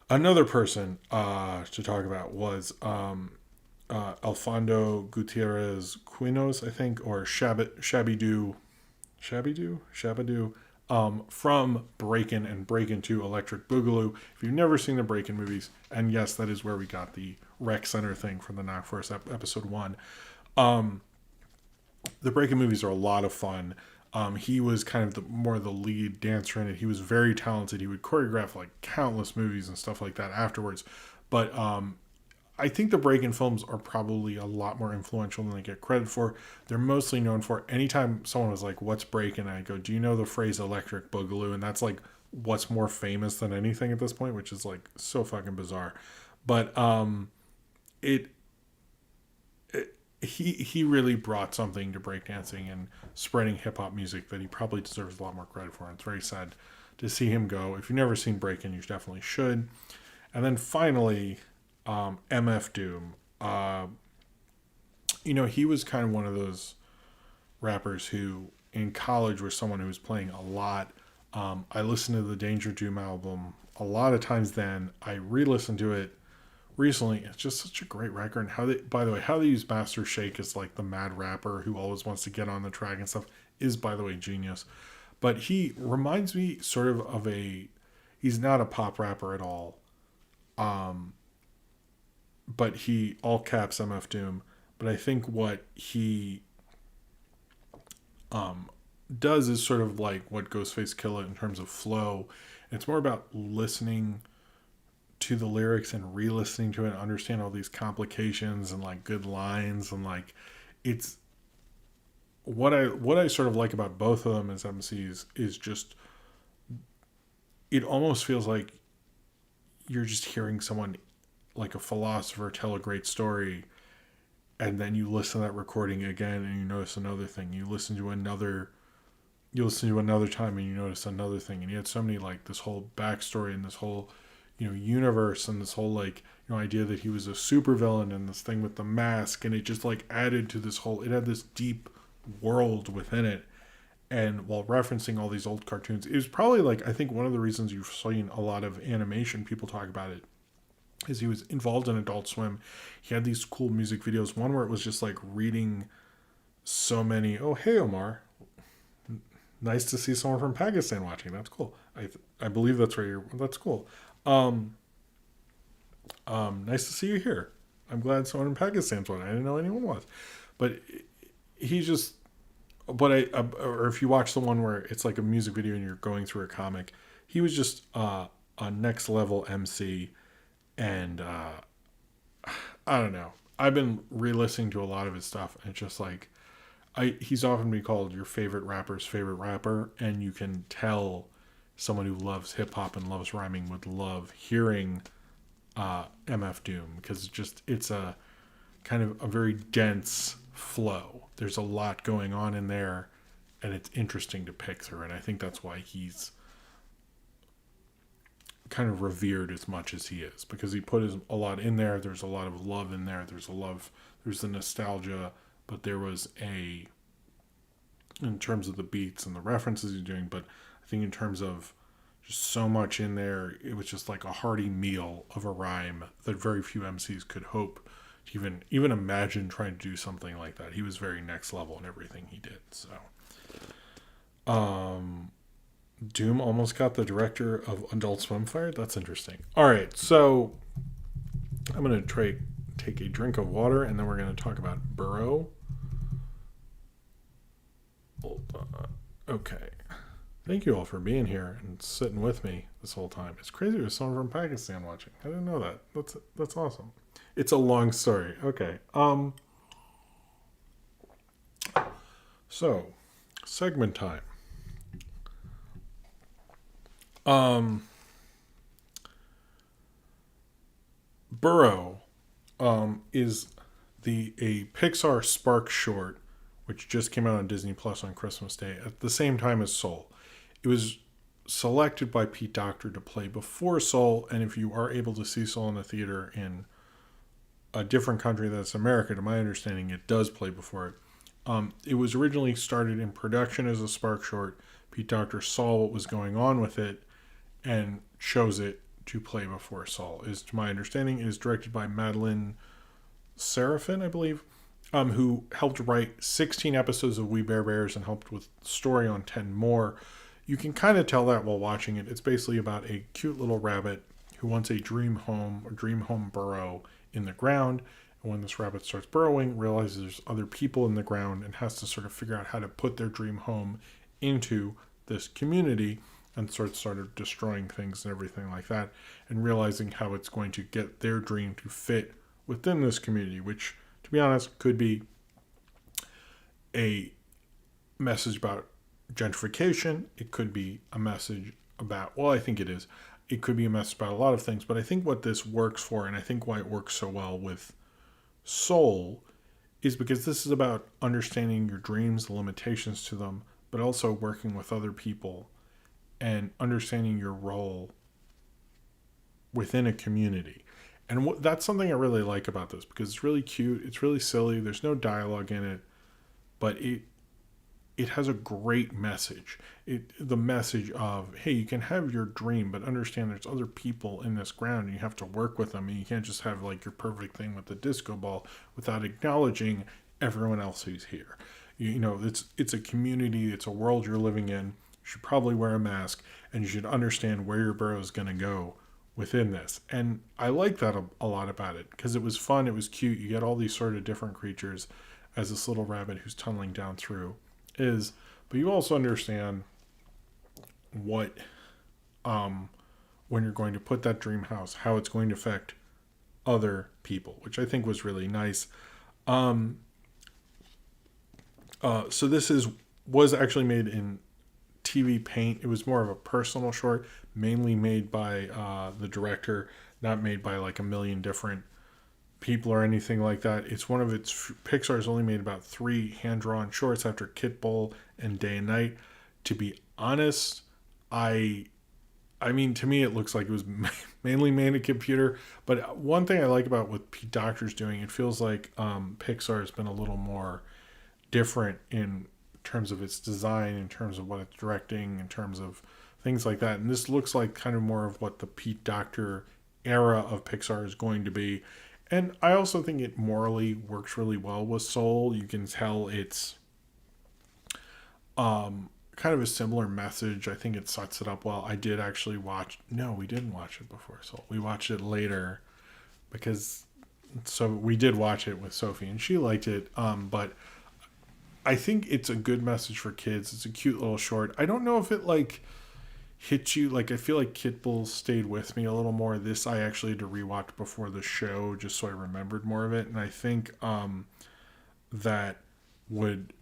Another person to talk about was Alfonso Gutierrez Quinos, I think, or Shabadoo, from Breakin' and Breakin' 2 Electric Boogaloo. If you've never seen the Breakin' movies, and yes, that is where we got the Rec Center thing from the Knock Force episode 1. The Breakin' movies are a lot of fun. He was kind of more the lead dancer in it. He was very talented. He would choreograph like countless movies and stuff like that afterwards. But I think the Breakin' films are probably a lot more influential than they get credit for. They're mostly known for, anytime someone was like, "What's Breakin'?" I go, "Do you know the phrase Electric Boogaloo?" And that's like what's more famous than anything at this point, which is like so fucking bizarre. But he really brought something to breakdancing and spreading hip hop music that he probably deserves a lot more credit for. And it's very sad to see him go. If you've never seen Breakin', you definitely should. And then finally, MF Doom. He was kind of one of those rappers who in college was someone who was playing a lot. I listened to the Danger Doom album a lot of times then. I re-listened to it recently. It's just such a great record. And by the way, how they use Master Shake as like the mad rapper who always wants to get on the track and stuff is, by the way, genius. But he reminds me sort of he's not a pop rapper at all. But he, all caps MF Doom. But I think what he does is sort of like what Ghostface Killah in terms of flow. And it's more about listening to the lyrics and re-listening to it and understand all these complications and like good lines, and like it's what I sort of like about both of them as MCs is just it almost feels like you're just hearing someone like a philosopher tell a great story, and then you listen to that recording again and you notice another thing. You listen to another time and you notice another thing, and you had so many like this whole backstory and this whole universe and this whole like idea that he was a supervillain and this thing with the mask, and it just like added to this whole, it had this deep world within it. And while referencing all these old cartoons, it was probably like, I think one of the reasons you've seen a lot of animation people talk about it is he was involved in Adult Swim. He had these cool music videos, one where it was just like reading so many, "Oh hey Omar, nice to see someone from Pakistan watching, that's cool, I believe that's where that's cool. Nice to see you here. I'm glad someone in Pakistan's one. I didn't know anyone was." But he's just, or if you watch the one where it's like a music video and you're going through a comic, he was just a next level MC. And I don't know. I've been re-listening to a lot of his stuff, and it's just like, he's often been called your favorite rapper's favorite rapper, and you can tell someone who loves hip hop and loves rhyming would love hearing MF Doom, because it's a kind of a very dense flow. There's a lot going on in there, and it's interesting to pick through, and I think that's why he's kind of revered as much as he is, because he put a lot in there. There's a lot of love in there. There's the nostalgia, but there was in terms of the beats and the references he's doing, but I think in terms of just so much in there, it was just like a hearty meal of a rhyme that very few MCs could hope to even imagine trying to do something like that. He was very next level in everything he did. So, Doom almost got the director of Adult Swim fired. That's interesting. All right, so I'm gonna take a drink of water, and then we're gonna talk about Burrow. Hold on. Okay. Thank you all for being here and sitting with me this whole time. It's crazy there's someone from Pakistan watching. I didn't know that. That's awesome. It's a long story. Okay. So, segment time. Burrow is a Pixar Spark short, which just came out on Disney Plus on Christmas Day at the same time as Soul. It was selected by Pete Docter to play before Soul, and if you are able to see Soul in the theater in a different country that's America, to my understanding, it does play before it. It was originally started in production as a Spark short. Pete Docter saw what was going on with it and chose it to play before Soul. Is, to my understanding, it is directed by Madeline Serafin, I believe, who helped write 16 episodes of We Bare Bears and helped with story on 10 more. You can kind of tell that while watching it. It's basically about a cute little rabbit who wants a dream home burrow in the ground. And when this rabbit starts burrowing, realizes there's other people in the ground and has to sort of figure out how to put their dream home into this community, and starts sort of destroying things and everything like that, and realizing how it's going to get their dream to fit within this community, which, to be honest, could be a message about gentrification. It could be a message about, well, I think it is. It could be a message about a lot of things, but I think what this works for, and I think why it works so well with Soul, is because this is about understanding your dreams, the limitations to them, but also working with other people and understanding your role within a community. And that's something I really like about this, because it's really cute, it's really silly, there's no dialogue in it, but it has a great message. The message of, hey, you can have your dream, but understand there's other people in this ground and you have to work with them, and you can't just have like your perfect thing with the disco ball without acknowledging everyone else who's here. You know, it's a community, it's a world you're living in. You should probably wear a mask, and you should understand where your burrow is going to go within this. And I like that a lot about it, because it was fun, it was cute. You get all these sort of different creatures as this little rabbit who's tunneling down through is, but you also understand what when you're going to put that dream house, how it's going to affect other people, which I think was really nice. So this was actually made in TV Paint. It was more of a personal short, mainly made by the director, not made by like a million different people or anything like that. It's one of Pixar's only made about 3 hand-drawn shorts after Kit Bull and Day and Night. To be honest, I mean, to me it looks like it was mainly made a computer, but one thing I like about what Pete Docter's doing, it feels like Pixar has been a little more different in terms of its design, in terms of what it's directing, in terms of things like that. And this looks like kind of more of what the Pete Docter era of Pixar is going to be. And I also think it morally works really well with Soul. You can tell it's kind of a similar message. I think it sets it up well. I did actually we didn't watch it before Soul. We watched it later so we did watch it with Sophie, and she liked it. But I think it's a good message for kids. It's a cute little short. I don't know if it like hit you. Like, I feel like Kit Bull stayed with me a little more. This I actually had to rewatch before the show just so I remembered more of it. And I think that would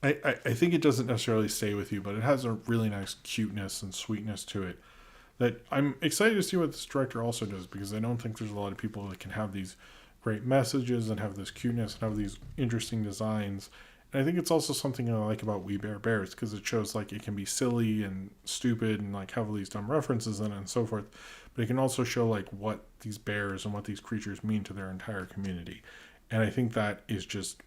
I think it doesn't necessarily stay with you, but it has a really nice cuteness and sweetness to it that I'm excited to see what this director also does, because I don't think there's a lot of people that can have these great messages and have this cuteness and have these interesting designs And I think it's also something I like about We Bare Bears, because it shows like it can be silly and stupid and like have all these dumb references in it and so forth, but it can also show like what these bears and what these creatures mean to their entire community. And I think that is just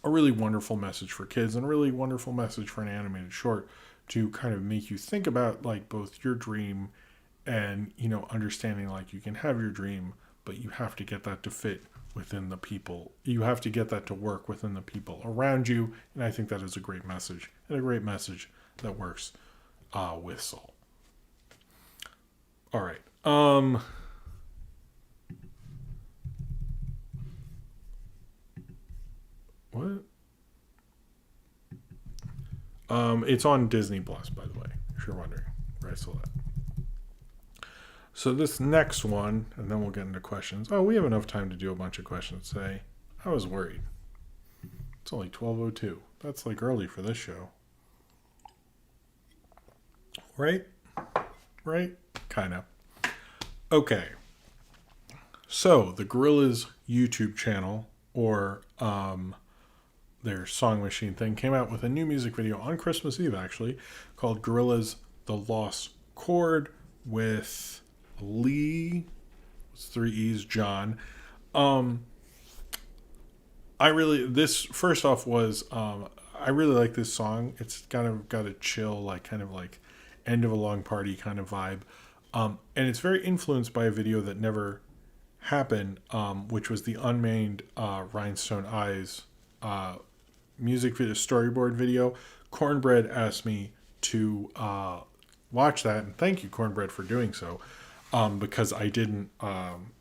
a really wonderful message for kids and a really wonderful message for an animated short to kind of make you think about like both your dream and, you know, understanding like you can have your dream, but you have to get that to fit within the people. You have to get that to work within the people around you. And I think that is a great message, and a great message that works with Soul. All right. What? It's on Disney Plus, by the way, if you're wondering where I saw that. So this next one, and then we'll get into questions. Oh, we have enough time to do a bunch of questions today. I was worried. It's only 12:02. That's like early for this show. Right? Right? Kind of. Okay. So the Gorillaz YouTube channel, or their Song Machine thing, came out with a new music video on Christmas Eve, actually, called Gorillaz The Lost Chord, with Lee, it's 3 E's, John. I really like this song. It's kind of got a chill, like kind of like end of a long party kind of vibe. And it's very influenced by a video that never happened, which was the unnamed Rhinestone Eyes music video, storyboard video. Cornbread asked me to watch that, and thank you, Cornbread, for doing so, because I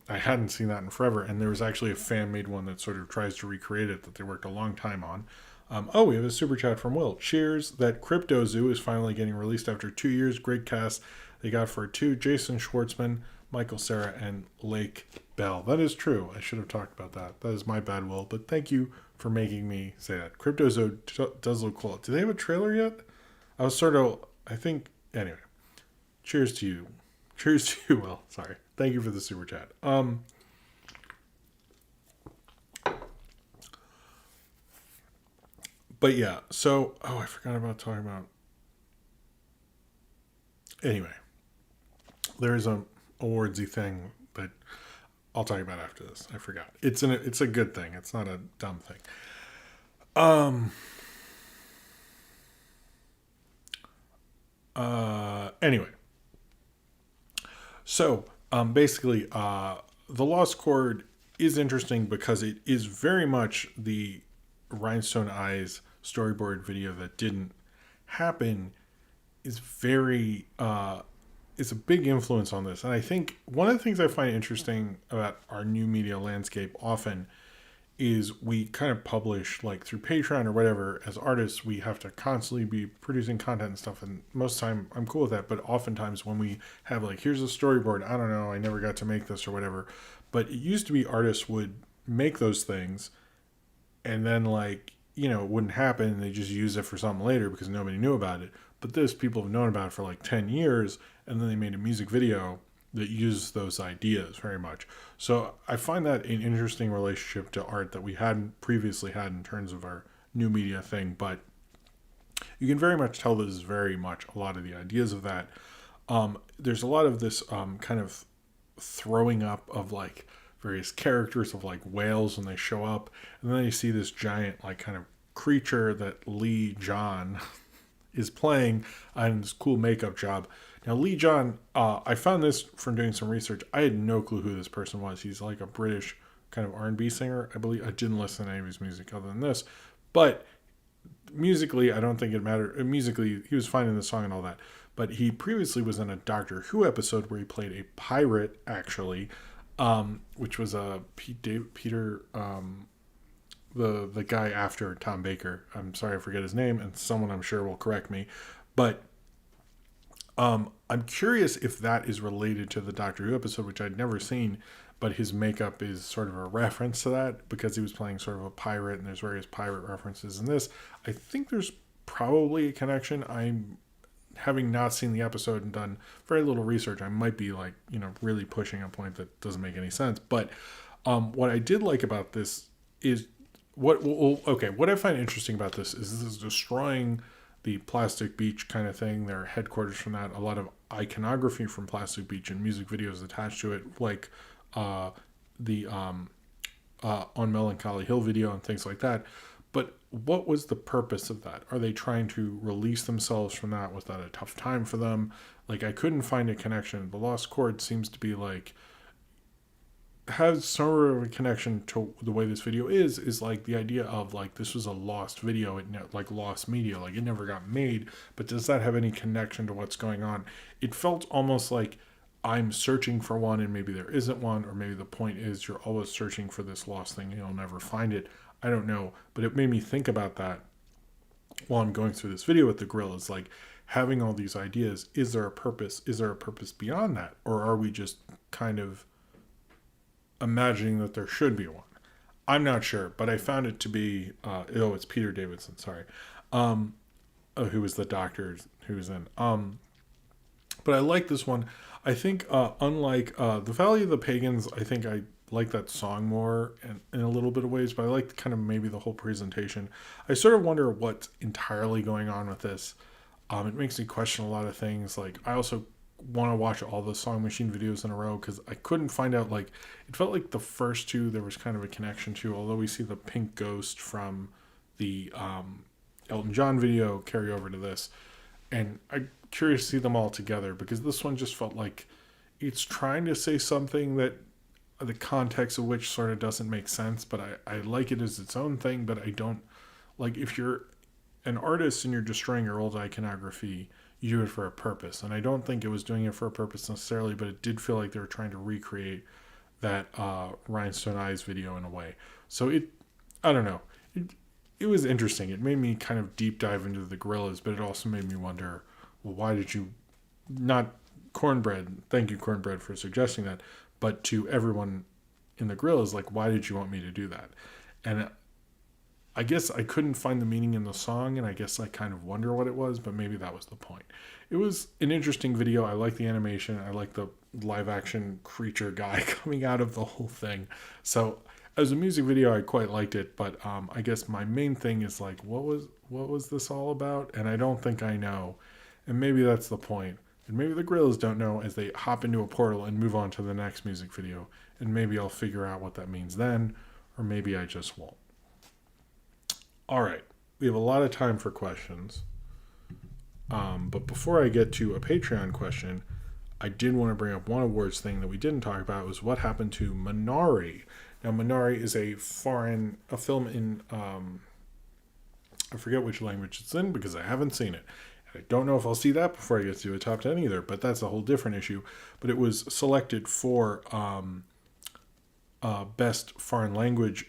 hadn't seen that in forever, and there was actually a fan-made one that sort of tries to recreate it that they worked a long time on. We have a super chat from Will. Cheers, that Crypto Zoo is finally getting released after 2 years. Great cast they got for it too. Jason Schwartzman, Michael Cera, and Lake Bell. That is true. I should have talked about that. That is my bad, Will, but thank you for making me say that. Crypto Zoo does look cool. Do they have a trailer yet? Anyway. Cheers to you. Cheers to you, Will. Sorry. Thank you for the super chat. But yeah, so, I forgot about talking about. Anyway, there's a awardsy thing that I'll talk about after this. I forgot. It's a good thing. It's not a dumb thing. Anyway. So, basically, The Lost Chord is interesting because it is very much the Rhinestone Eyes storyboard video that didn't happen. Is very is a big influence on this. And I think one of the things I find interesting about our new media landscape often is we kind of publish, like through Patreon or whatever, as artists, we have to constantly be producing content and stuff. And most of the time I'm cool with that. But oftentimes when we have like, here's a storyboard, I don't know, I never got to make this or whatever. But it used to be artists would make those things and then like, you know, it wouldn't happen. And they just use it for something later because nobody knew about it. But this, people have known about it for like 10 years. And then they made a music video that used those ideas very much. So I find that an interesting relationship to art that we hadn't previously had in terms of our new media thing. But you can very much tell this is very much a lot of the ideas of that. There's a lot of this kind of throwing up of like various characters of like whales when they show up. And then you see this giant like kind of creature that Lee John is playing and this cool makeup job. Now, Lee John, I found this from doing some research. I had no clue who this person was. He's like a British kind of R&B singer, I believe. I didn't listen to any of his music other than this. But musically, I don't think it mattered. Musically, he was fine in the song and all that. But he previously was in a Doctor Who episode where he played a pirate, actually, which was Peter, the guy after Tom Baker. I'm sorry, I forget his name, and someone I'm sure will correct me. But I'm curious if that is related to the Doctor Who episode, which I'd never seen, but his makeup is sort of a reference to that because he was playing sort of a pirate and there's various pirate references in this. I think there's probably a connection. I'm having not seen the episode and done very little research. I might be like, you know, really pushing a point that doesn't make any sense. But what I did like about this is what I find interesting about this is destroying the Plastic Beach kind of thing. Their headquarters from that, a lot of iconography from Plastic Beach and music videos attached to it, like the On Melancholy Hill video and things like that. But what was the purpose of that? Are they trying to release themselves from that? Was that a tough time for them? Like, I couldn't find a connection. The Lost Chord seems to be like, has sort of a connection to the way this video is like the idea of like, this was a lost video, like lost media, like it never got made, but does that have any connection to what's going on? It felt almost like I'm searching for one and maybe there isn't one, or maybe the point is you're always searching for this lost thing and you'll never find it. I don't know, but it made me think about that while I'm going through this video with the gorillas, like having all these ideas. Is there a purpose? Is there a purpose beyond that? Or are we just kind of imagining that there should be one? I'm not sure, but I found it to be, it's Peter Davidson, sorry. Who was the doctor who's in. But I like this one. I think, unlike The Valley of the Pagans, I think I like that song more in a little bit of ways, but I like kind of maybe the whole presentation. I sort of wonder what's entirely going on with this. It makes me question a lot of things. Like, I also want to watch all the Song Machine videos in a row because I couldn't find out, like, it felt like the first two there was kind of a connection to, although we see the pink ghost from the Elton John video carry over to this. And I'm curious to see them all together because this one just felt like it's trying to say something that the context of which sort of doesn't make sense, but I like it as its own thing, but I don't, like, if you're an artist and you're destroying your old iconography, you do it for a purpose. And I don't think it was doing it for a purpose necessarily, but it did feel like they were trying to recreate that Rhinestone Eyes video in a way. So I don't know. It was interesting. It made me kind of deep dive into the gorillas, but it also made me wonder, well, why did you not Cornbread? Thank you, Cornbread, for suggesting that. But to everyone in the gorillas, like, why did you want me to do that? And I guess I couldn't find the meaning in the song, and I guess I kind of wonder what it was, but maybe that was the point. It was an interesting video. I like the animation. I like the live action creature guy coming out of the whole thing. So as a music video, I quite liked it, but I guess my main thing is like, what was this all about? And I don't think I know. And maybe that's the point. And maybe the gorillas don't know as they hop into a portal and move on to the next music video. And maybe I'll figure out what that means then, or maybe I just won't. All right, we have a lot of time for questions. But before I get to a Patreon question, I did want to bring up one awards thing that we didn't talk about, was what happened to Minari. Now, Minari is a film in, I forget which language it's in because I haven't seen it. I don't know if I'll see that before I get to a top 10 either, but that's a whole different issue. But it was selected for Best Foreign Language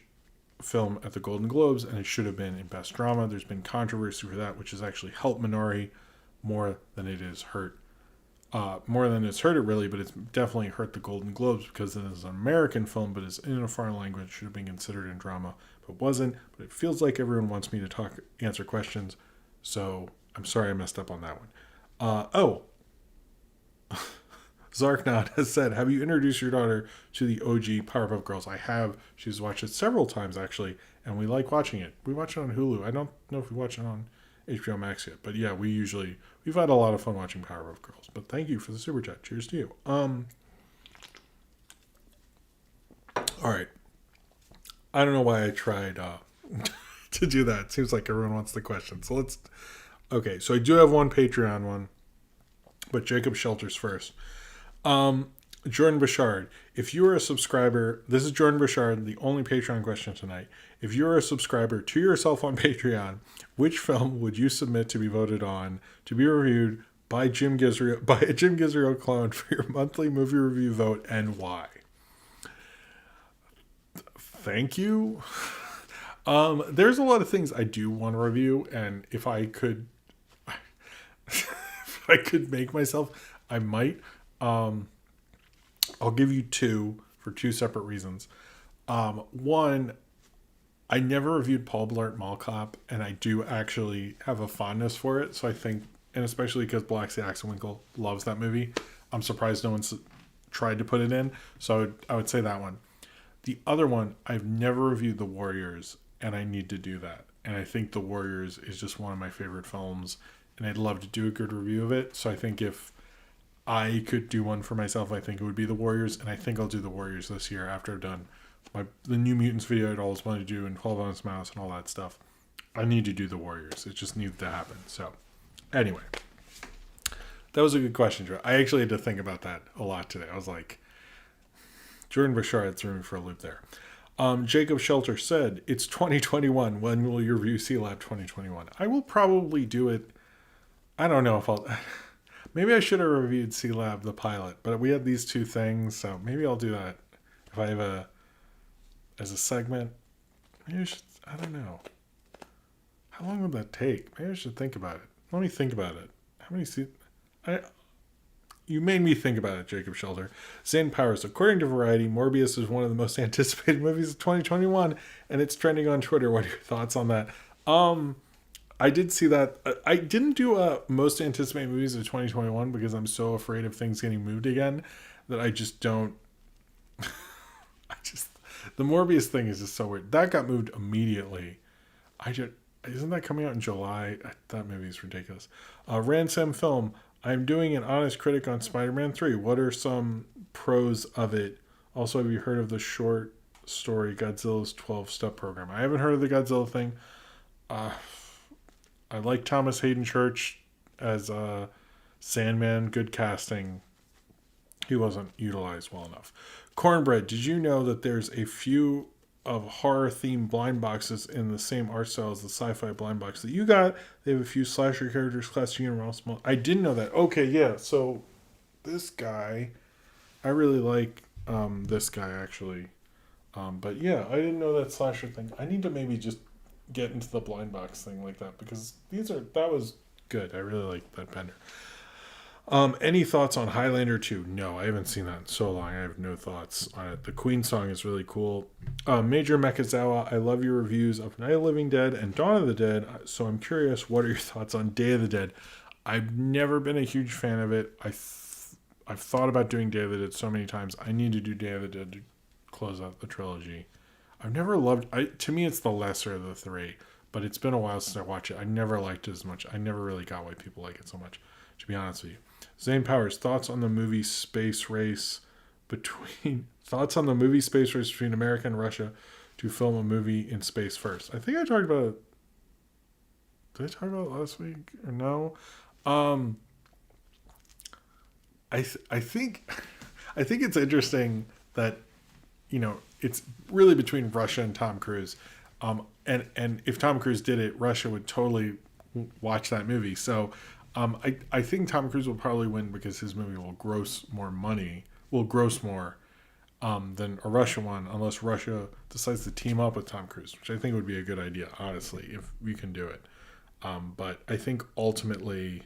Film at the Golden Globes, and it should have been in Best Drama. There's been controversy for that, which has actually helped Minari more than it has hurt. More than it's hurt it, really, but it's definitely hurt the Golden Globes because it is an American film, but it's in a foreign language, should have been considered in drama, but wasn't. But it feels like everyone wants me to answer questions, so I'm sorry I messed up on that one. Zarknot has said, have you introduced your daughter to the OG Powerpuff Girls? I have. She's watched it several times, actually, and we like watching it. We watch it on Hulu. I don't know if we watch it on HBO Max yet, but yeah, we've had a lot of fun watching Powerpuff Girls. But thank you for the super chat. Cheers to you. All right. I don't know why I tried to do that. It seems like everyone wants the question. So okay, so I do have one Patreon one, but Jacob Shelters first. Jordan Bouchard, if you are a subscriber, this is Jordan Bouchard, the only Patreon question tonight. If you're a subscriber to yourself on Patreon, which film would you submit to be voted on, to be reviewed by a Jim Gisriel clone for your monthly movie review vote, and why? Thank you. There's a lot of things I do want to review, and if I could make myself, I might. I'll give you two for two separate reasons. One, I never reviewed Paul Blart Mall Cop, and I do actually have a fondness for it. So I think, and especially because Black Axelwinkle loves that movie, I'm surprised no one's tried to put it in. So I would say that one. The other one, I've never reviewed The Warriors, and I need to do that. And I think The Warriors is just one of my favorite films, and I'd love to do a good review of it. So I think if I could do one for myself, I think it would be The Warriors, and I think I'll do The Warriors this year after I've done the New Mutants video I'd always wanted to do, and 12 Ounce Mouse and all that stuff. I need to do The Warriors. It just needs to happen. So anyway, that was a good question, Joe. I actually had to think about that a lot today. I was like, Jordan Bouchard threw me for a loop there. Jacob Shelter said, it's 2021. When will you review C-Lab 2021? I will probably do it. I don't know if I'll... Maybe I should have reviewed C-Lab, the pilot, but we had these two things, so maybe I'll do that if I have as a segment. Maybe I should... I don't know. How long would that take? Maybe I should think about it. Let me think about it. How many... You made me think about it, Jacob Shelter. Zane Powers. According to Variety, Morbius is one of the most anticipated movies of 2021, and it's trending on Twitter. What are your thoughts on that? I did see that. I didn't do most anticipated movies of 2021 because I'm so afraid of things getting moved again that I just don't. The Morbius thing is just so weird. That got moved immediately. Isn't that coming out in July? That movie is ridiculous. Ransom Film. I'm doing an honest critic on Spider-Man 3. What are some pros of it? Also, have you heard of the short story Godzilla's 12-Step Program? I haven't heard of the Godzilla thing. I like Thomas Hayden Church as Sandman. Good casting. He wasn't utilized well enough. Cornbread, did you know that there's a few of horror-themed blind boxes in the same art style as the sci-fi blind box that you got? They have a few slasher characters, classic and small. I didn't know that. Okay, yeah. So this guy, I really like this guy actually. But yeah, I didn't know that slasher thing. I need to maybe just get into the blind box thing like that because that was good. I really like that Bender. Any thoughts on Highlander 2? No, I haven't seen that in so long. I have no thoughts on it. The Queen song is really cool. Major Mekazawa, I love your reviews of Night of the Living Dead and Dawn of the Dead. So I'm curious, what are your thoughts on Day of the Dead? I've never been a huge fan of it. I've thought about doing Day of the Dead so many times. I need to do Day of the Dead to close out the trilogy. I've never loved... to me, it's the lesser of the three. But it's been a while since I watched it. I never liked it as much. I never really got why people like it so much, to be honest with you. Zane Powers, thoughts on the movie Space Race between America and Russia to film a movie in space first? I think I talked about it. Did I talk about it last week or no? I think it's interesting that it's really between Russia and Tom Cruise. And if Tom Cruise did it, Russia would totally watch that movie. So I think Tom Cruise will probably win because his movie will gross more than a Russian one, unless Russia decides to team up with Tom Cruise, which I think would be a good idea, honestly, if we can do it. But I think ultimately,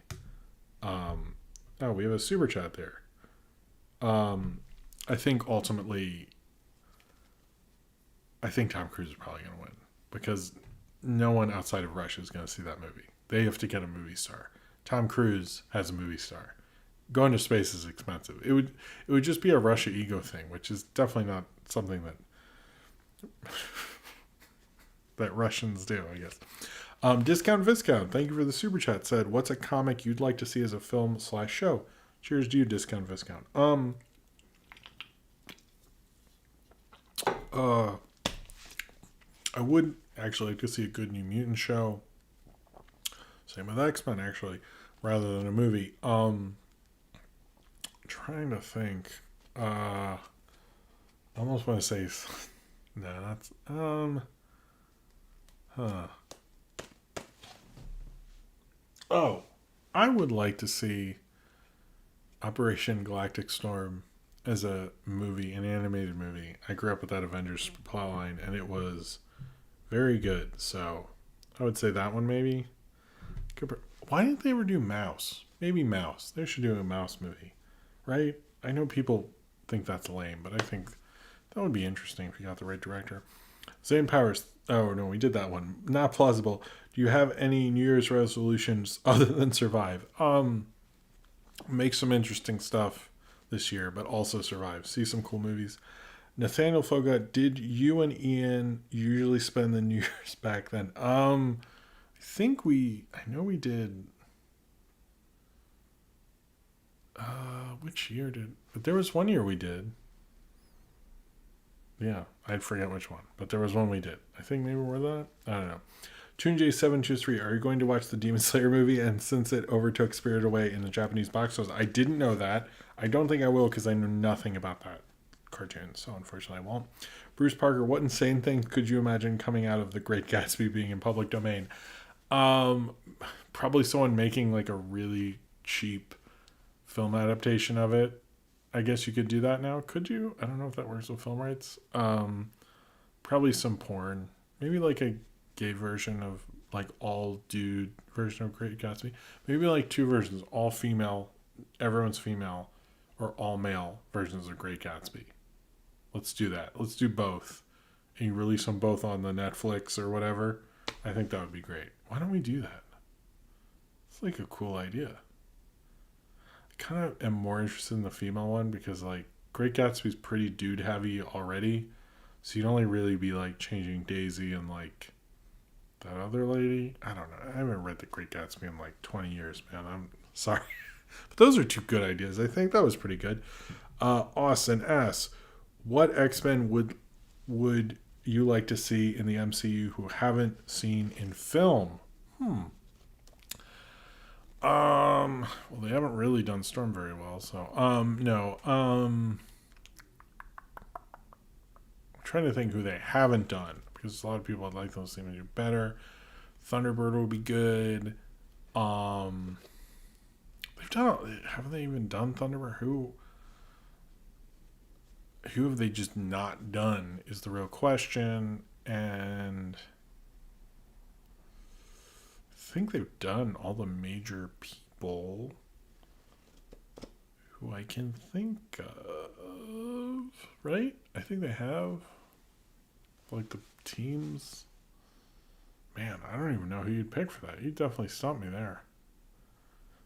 we have a super chat there. I think ultimately, Tom Cruise is probably going to win because no one outside of Russia is going to see that movie. They have to get a movie star. Tom Cruise has a movie star. Going to space is expensive. It would just be a Russia ego thing, which is definitely not something that Russians do, I guess. Discount Viscount, thank you for the super chat, said, what's a comic you'd like to see as a film/show? Cheers to you, Discount Viscount. I would actually like to see a good New Mutant show. Same with X-Men, actually, rather than a movie. Trying to think. I almost want to say... No, that's... Oh, I would like to see Operation Galactic Storm as a movie, an animated movie. I grew up with that Avengers plotline, and it was very good. So I would say that one maybe. Why didn't they ever do Mouse? Maybe Mouse. They should do a Mouse movie, right? I know people think that's lame, but I think that would be interesting if you got the right director. Zane Powers. Oh, no, we did that one. Not plausible. Do you have any New Year's resolutions other than survive? Make some interesting stuff this year, but also survive. See some cool movies. Nathaniel Fogut, did you and Ian usually spend the New Year's back then? I know we did. Which year did? But there was one year we did. Yeah, I'd forget which one, but there was one we did. I think maybe we're that. I don't know. TuneJ723, are you going to watch the Demon Slayer movie? And since it overtook Spirit Away in the Japanese box office, I didn't know that. I don't think I will because I know nothing about that cartoon, so unfortunately I won't. Bruce Parker, what insane things could you imagine coming out of The Great Gatsby being in public domain? Probably someone making like a really cheap film adaptation of it. I guess you could do that now. Could you? I don't know if that works with film rights. Probably some porn. Maybe like a gay version of like all dude version of Great Gatsby. Maybe like two versions, all female, everyone's female, or all male versions of Great Gatsby. Let's do that. Let's do both. And you release them both on the Netflix or whatever. I think that would be great. Why don't we do that? It's like a cool idea. I kind of am more interested in the female one because like Great Gatsby's pretty dude heavy already. So you'd only really be like changing Daisy and like that other lady. I don't know. I haven't read The Great Gatsby in like 20 years, man. I'm sorry. But those are two good ideas. I think that was pretty good. Austin asks, what X-Men would you like to see in the MCU who haven't seen in film? Well, they haven't really done Storm very well, so no. I'm trying to think who they haven't done because a lot of people would like those things to do better. Thunderbird would be good. They've done. Haven't they even done Thunderbird? Who have they just not done is the real question. And I think they've done all the major people who I can think of, right? I think they have. Like the teams. Man, I don't even know who you'd pick for that. You'd definitely stump me there.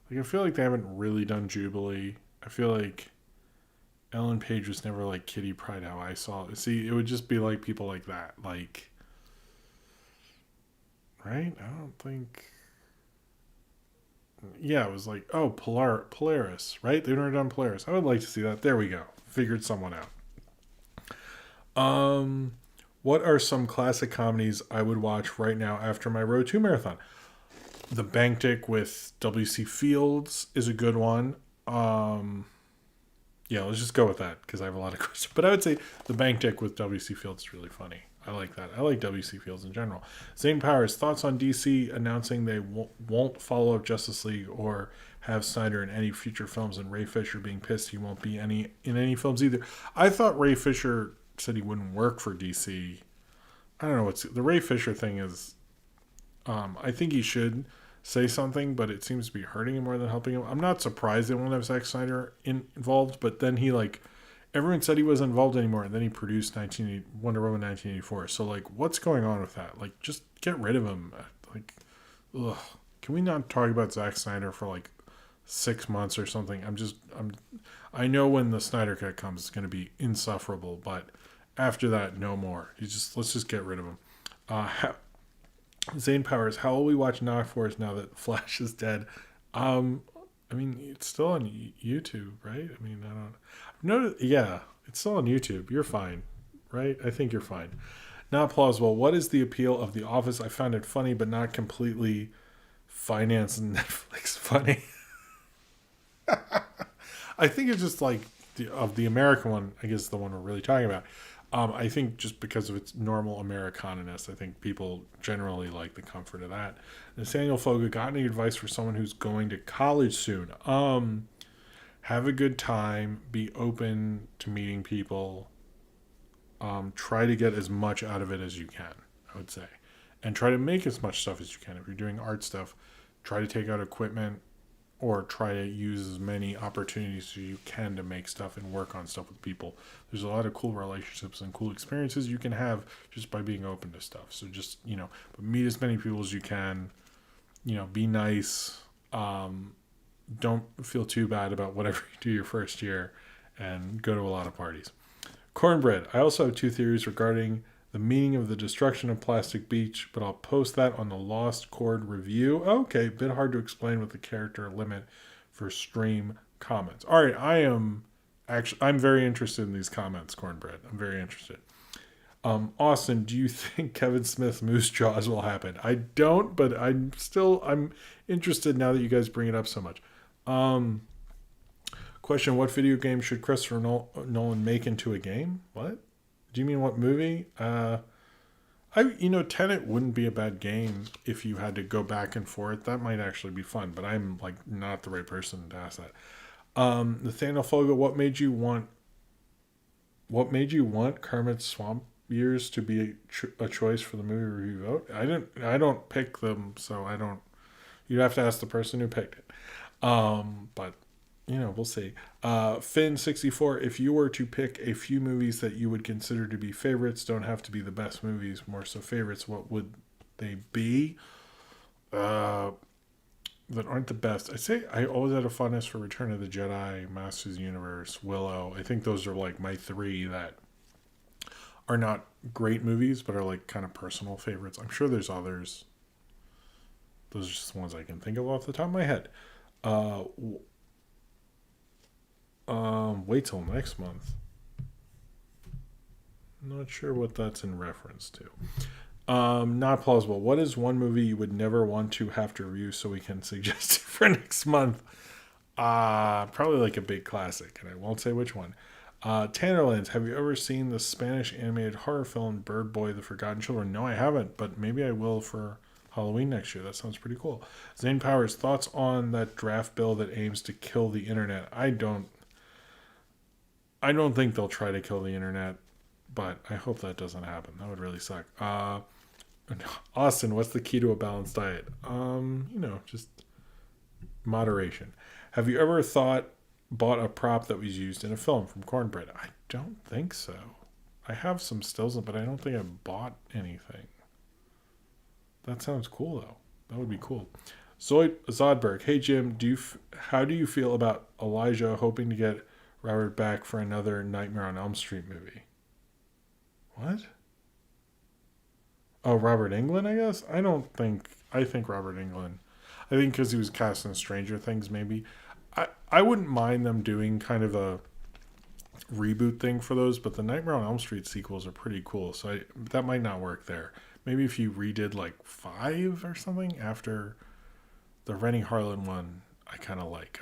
Like, I feel like they haven't really done Jubilee. I feel like Ellen Page was never like Kitty Pryde how I saw it. See, it would just be like people like that. Like, right? I don't think. Yeah, it was like, oh, Polaris, right? They've never done Polaris. I would like to see that. There we go. Figured someone out. What are some classic comedies I would watch right now after my Road 2 marathon? The Bank Dick with W.C. Fields is a good one. Yeah, let's just go with that because I have a lot of questions. But I would say The Bank Dick with W.C. Fields is really funny. I like that. I like W.C. Fields in general. Zane Powers, thoughts on DC announcing they won't follow up Justice League or have Snyder in any future films, and Ray Fisher being pissed he won't be in any films either. I thought Ray Fisher said he wouldn't work for DC. I don't know what's the Ray Fisher thing is. I think he should say something, but it seems to be hurting him more than helping him. I'm not surprised they won't have Zack Snyder involved, but then he like everyone said he wasn't involved anymore, and then he produced Wonder Woman 1984. So like, what's going on with that? Like, just get rid of him. Like, ugh. Can we not talk about Zack Snyder for like 6 months or something? I know when the Snyder Cut comes, it's going to be insufferable, but after that, no more. Let's just get rid of him. Zane Powers, how will we watch Knock Force now that Flash is dead? I mean, it's still on YouTube, right? I mean, I don't know. Yeah, it's still on YouTube. You're fine, right? I think you're fine. Not plausible. What is the appeal of The Office? I found it funny, but not completely finance and Netflix funny. I think it's just like the American one, I guess the one we're really talking about. I think just because of its normal Americana-ness, I think people generally like the comfort of that. Nathaniel Foga, got any advice for someone who's going to college soon? Have a good time. Be open to meeting people. Try to get as much out of it as you can, I would say. And try to make as much stuff as you can. If you're doing art stuff, try to take out equipment or try to use as many opportunities as you can to make stuff and work on stuff with people. There's a lot of cool relationships and cool experiences you can have just by being open to stuff. So just, meet as many people as you can, be nice. Don't feel too bad about whatever you do your first year and go to a lot of parties. Cornbread. I also have two theories regarding the meaning of the destruction of Plastic Beach, but I'll post that on the Lost Chord review. Okay, bit hard to explain with the character limit for stream comments. All right, I'm very interested in these comments, Cornbread. I'm very interested. Austin, do you think Kevin Smith Moose Jaws will happen? I don't, but I'm interested now that you guys bring it up so much. Question: what video game should Christopher Nolan make into a game? What? Do you mean what movie? Tenet wouldn't be a bad game if you had to go back and forth. That might actually be fun, but I'm like not the right person to ask that. Nathaniel Fogo, what made you want Kermit's Swamp Years to be a choice for the movie review vote? I don't pick them, so I don't. You'd have to ask the person who picked it. But we'll see. Finn64, if you were to pick a few movies that you would consider to be favorites, don't have to be the best movies, more so favorites, what would they be? That aren't the best. I'd say I always had a fondness for Return of the Jedi, Masters of the Universe, Willow. I think those are like my three that are not great movies, but are like kind of personal favorites. I'm sure there's others. Those are just the ones I can think of off the top of my head. Wait till next month. Not sure what that's in reference to. Not plausible. What is one movie you would never want to have to review so we can suggest it for next month? Probably like a big classic, and I won't say which one. Tannerlands, have you ever seen the Spanish animated horror film Bird Boy, The Forgotten Children? No, I haven't, but maybe I will for Halloween next year. That sounds pretty cool. Zane Powers, thoughts on that draft bill that aims to kill the internet? I don't think they'll try to kill the internet, but I hope that doesn't happen. That would really suck. Austin, what's the key to a balanced diet? Just moderation. Have you ever bought a prop that was used in a film from Cornbread? I don't think so. I have some stills, but I don't think I bought anything. That sounds cool, though. That would be cool. Zodberg, hey Jim, how do you feel about Elijah hoping to get Robert back for another Nightmare on Elm Street movie? What? Oh, Robert Englund, I guess? I think Robert Englund. I think because he was cast in Stranger Things, maybe. I wouldn't mind them doing kind of a reboot thing for those, but the Nightmare on Elm Street sequels are pretty cool, so that might not work there. Maybe if you redid like 5 or something after the Rennie Harlan one, I kind of like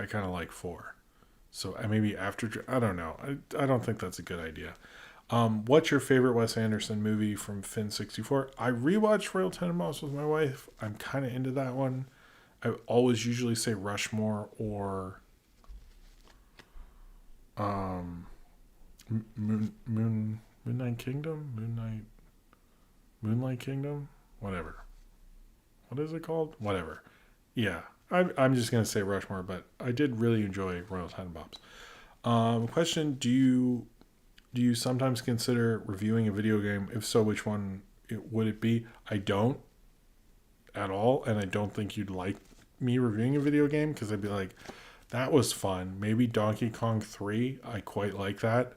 4. So maybe after, I don't know. I don't think that's a good idea. What's your favorite Wes Anderson movie from Finn64? I rewatched Royal Tenenbaums with my wife. I'm kind of into that one. I always usually say Rushmore or Moonlight Kingdom? Moonlight Kingdom? Whatever. What is it called? Whatever. Yeah. I'm just going to say Rushmore, but I did really enjoy Royal Tenenbaums. Question, do you sometimes consider reviewing a video game? If so, which one would it be? I don't at all, and I don't think you'd like me reviewing a video game because I'd be like, that was fun. Maybe Donkey Kong 3, I quite like that.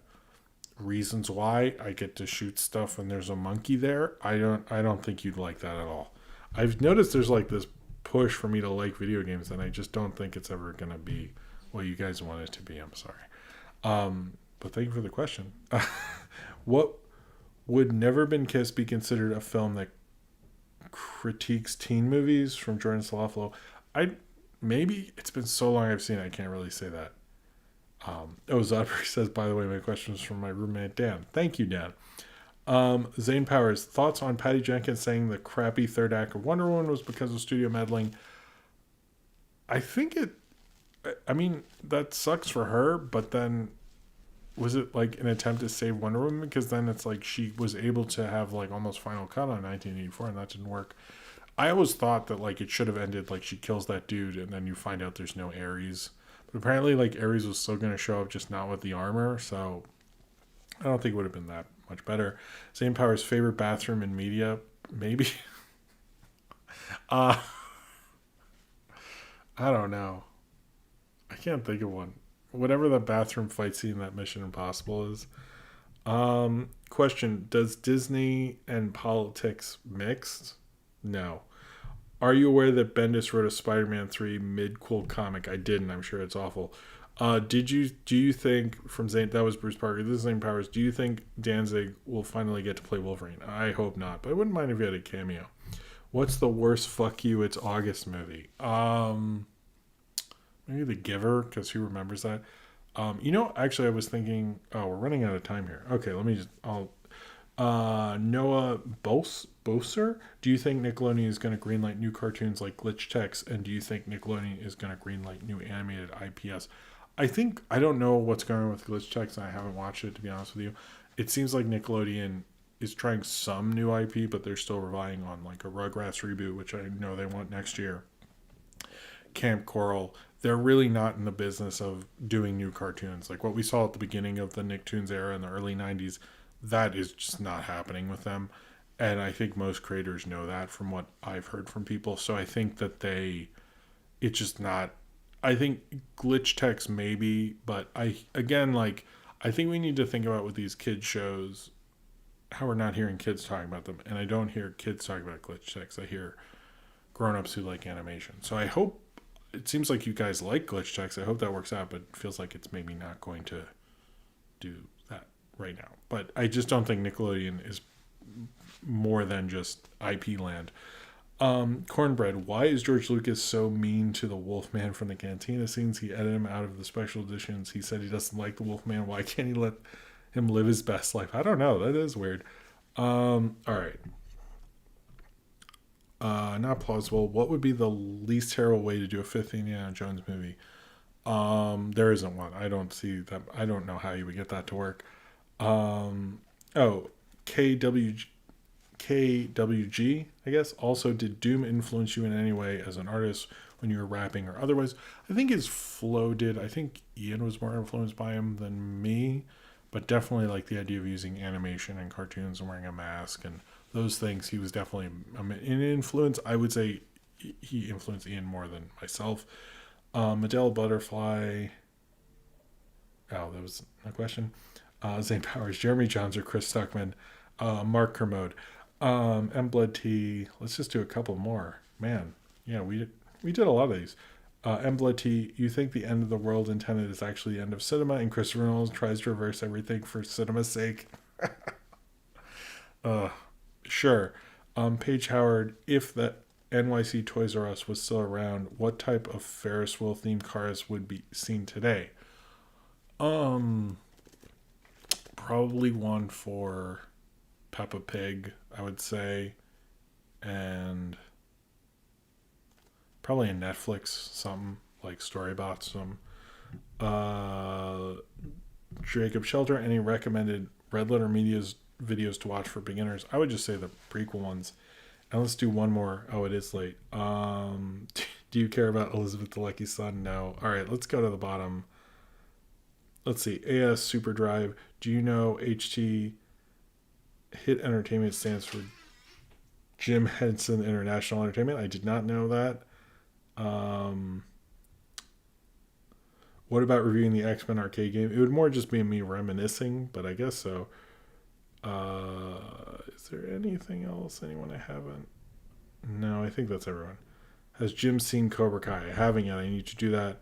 Reasons why, I get to shoot stuff and there's a monkey there. I don't think you'd like that at all. I've noticed there's like this push for me to like video games, and I just don't think it's ever going to be what you guys want it to be. I'm sorry. But thank you for the question. What would Never Been Kissed be considered a film that critiques teen movies from Jordan Salaflo? Maybe it's been so long I've seen it, I can't really say that. Zodberg says, by the way, my question is from my roommate Dan. Thank you, Dan. Zane Powers, thoughts on Patty Jenkins saying the crappy third act of Wonder Woman was because of studio meddling? I think that sucks for her, but then was it like an attempt to save Wonder Woman? Because then it's like she was able to have like almost final cut on 1984, and that didn't work. I always thought that like it should have ended like she kills that dude, and then you find out there's no Ares. But apparently like Ares was still going to show up, just not with the armor, so I don't think it would have been that much better. Zane Powers' favorite bathroom in media? Maybe. I don't know. I can't think of one. Whatever the bathroom fight scene that Mission Impossible is. Question: does Disney and politics mixed? No. Are you aware that Bendis wrote a Spider-Man 3 mid-quote comic? I didn't. I'm sure it's awful. Do you think, from Zane, that was Bruce Parker, this is Zane Powers, do you think Danzig will finally get to play Wolverine? I hope not, but I wouldn't mind if he had a cameo. What's the worst fuck you, it's August movie? Maybe The Giver, because who remembers that? Actually I was thinking, oh, we're running out of time here. Okay, let me just, Noah Boser, do you think Nickelodeon is going to greenlight new cartoons like Glitch Text, and do you think Nickelodeon is going to greenlight new animated IPS? I don't know what's going on with Glitch Text. I haven't watched it, to be honest with you. It seems like Nickelodeon is trying some new IP, but they're still relying on like a Rugrats reboot, which I know they want next year. Camp Coral. They're really not in the business of doing new cartoons. Like what we saw at the beginning of the Nicktoons era in the early 90s, that is just not happening with them. And I think most creators know that from what I've heard from people. So I think that it's just not, I think Glitch Text maybe, but I think we need to think about with these kids shows, how we're not hearing kids talking about them. And I don't hear kids talking about Glitch Text. I hear grown-ups who like animation. So I hope, it seems like you guys like Glitch Text. I hope that works out, but it feels like it's maybe not going to do that right now. But I just don't think Nickelodeon is more than just IP land. Cornbread, why is George Lucas so mean to the Wolfman from the Cantina scenes? He edited him out of the special editions. He said he doesn't like the Wolfman. Why can't he let him live his best life? I don't know. That is weird. All right. Not plausible. What would be the least terrible way to do a fifth Indiana Jones movie? There isn't one. I don't see that. I don't know how you would get that to work. KWG, I guess. Also, did Doom influence you in any way as an artist when you were rapping or otherwise? I think his flow did. I think Ian was more influenced by him than me, but definitely like the idea of using animation and cartoons and wearing a mask and those things. He was definitely an influence. I would say he influenced Ian more than myself. Medell Butterfly. Oh, that was a question. Zane Powers, Jeremy Johns, or Chris Stuckman. Mark Kermode. Mblood T. Let's just do a couple more. Man, yeah, we did a lot of these. Mblood T. You think the end of the world in Tenet is actually the end of cinema, and Christopher Nolan tries to reverse everything for cinema's sake? Sure. Paige Howard. If the NYC Toys R Us was still around, what type of Ferris wheel themed cars would be seen today? Probably one for Peppa Pig, I would say, and probably a Netflix, something like Storybots. Jacob Shelter, any recommended Red Letter Media's videos to watch for beginners? I would just say the prequel ones. And let's do one more. Oh, it is late. Do you care about Elizabeth the Lucky Son? No. All right, let's go to the bottom. Let's see. AS Superdrive. Do you know HT Hit Entertainment stands for Jim Henson International Entertainment? I did not know that. What about reviewing the X-Men arcade game? It would more just be me reminiscing, but I guess so. Is there anything else? Anyone I haven't? No, I think that's everyone. Has Jim seen Cobra Kai? I haven't yet. I need to do that.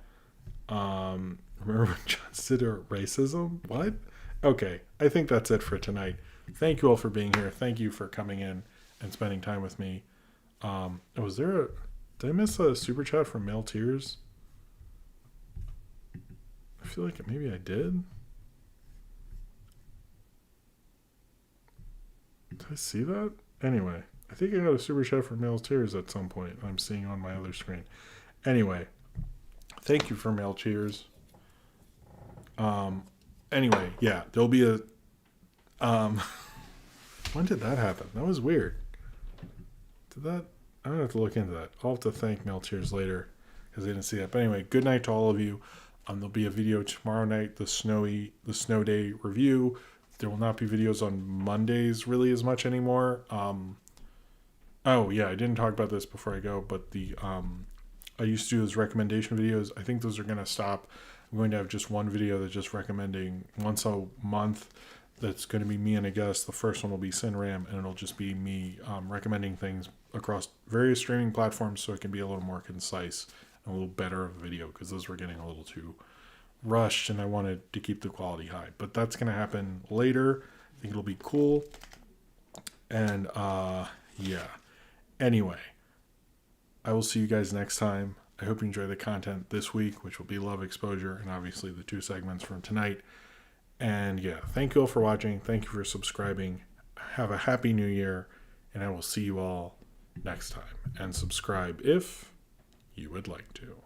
Remember when John said racism? What? Okay, I think that's it for tonight. Thank you all for being here. Thank you for coming in and spending time with me. Did I miss a super chat from Male Tears? I feel like maybe I did. Did I see that? Anyway, I think I got a super chat from Male Tears at some point. I'm seeing on my other screen. Anyway, thank you for Male Tears. Anyway, yeah, there'll be a when did that happen? That was weird. I don't have to look into that. I'll have to thank Mel Tears later because I didn't see that. But anyway, good night to all of you. There'll be a video tomorrow night, the snow day review. There will not be videos on Mondays really as much anymore. Oh yeah, I didn't talk about this before I go, but I used to do those recommendation videos. I think those are going to stop. I'm going to have just one video that's just recommending once a month that's going to be me and a guest. The first one will be Sinram, and it'll just be me recommending things across various streaming platforms so it can be a little more concise and a little better of a video, because those were getting a little too rushed and I wanted to keep the quality high. But that's going to happen later. I think it'll be cool. And yeah. Anyway, I will see you guys next time. I hope you enjoy the content this week, which will be Love Exposure and obviously the 2 segments from tonight. And yeah, thank you all for watching. Thank you for subscribing. Have a happy new year, and I will see you all next time. And subscribe if you would like to.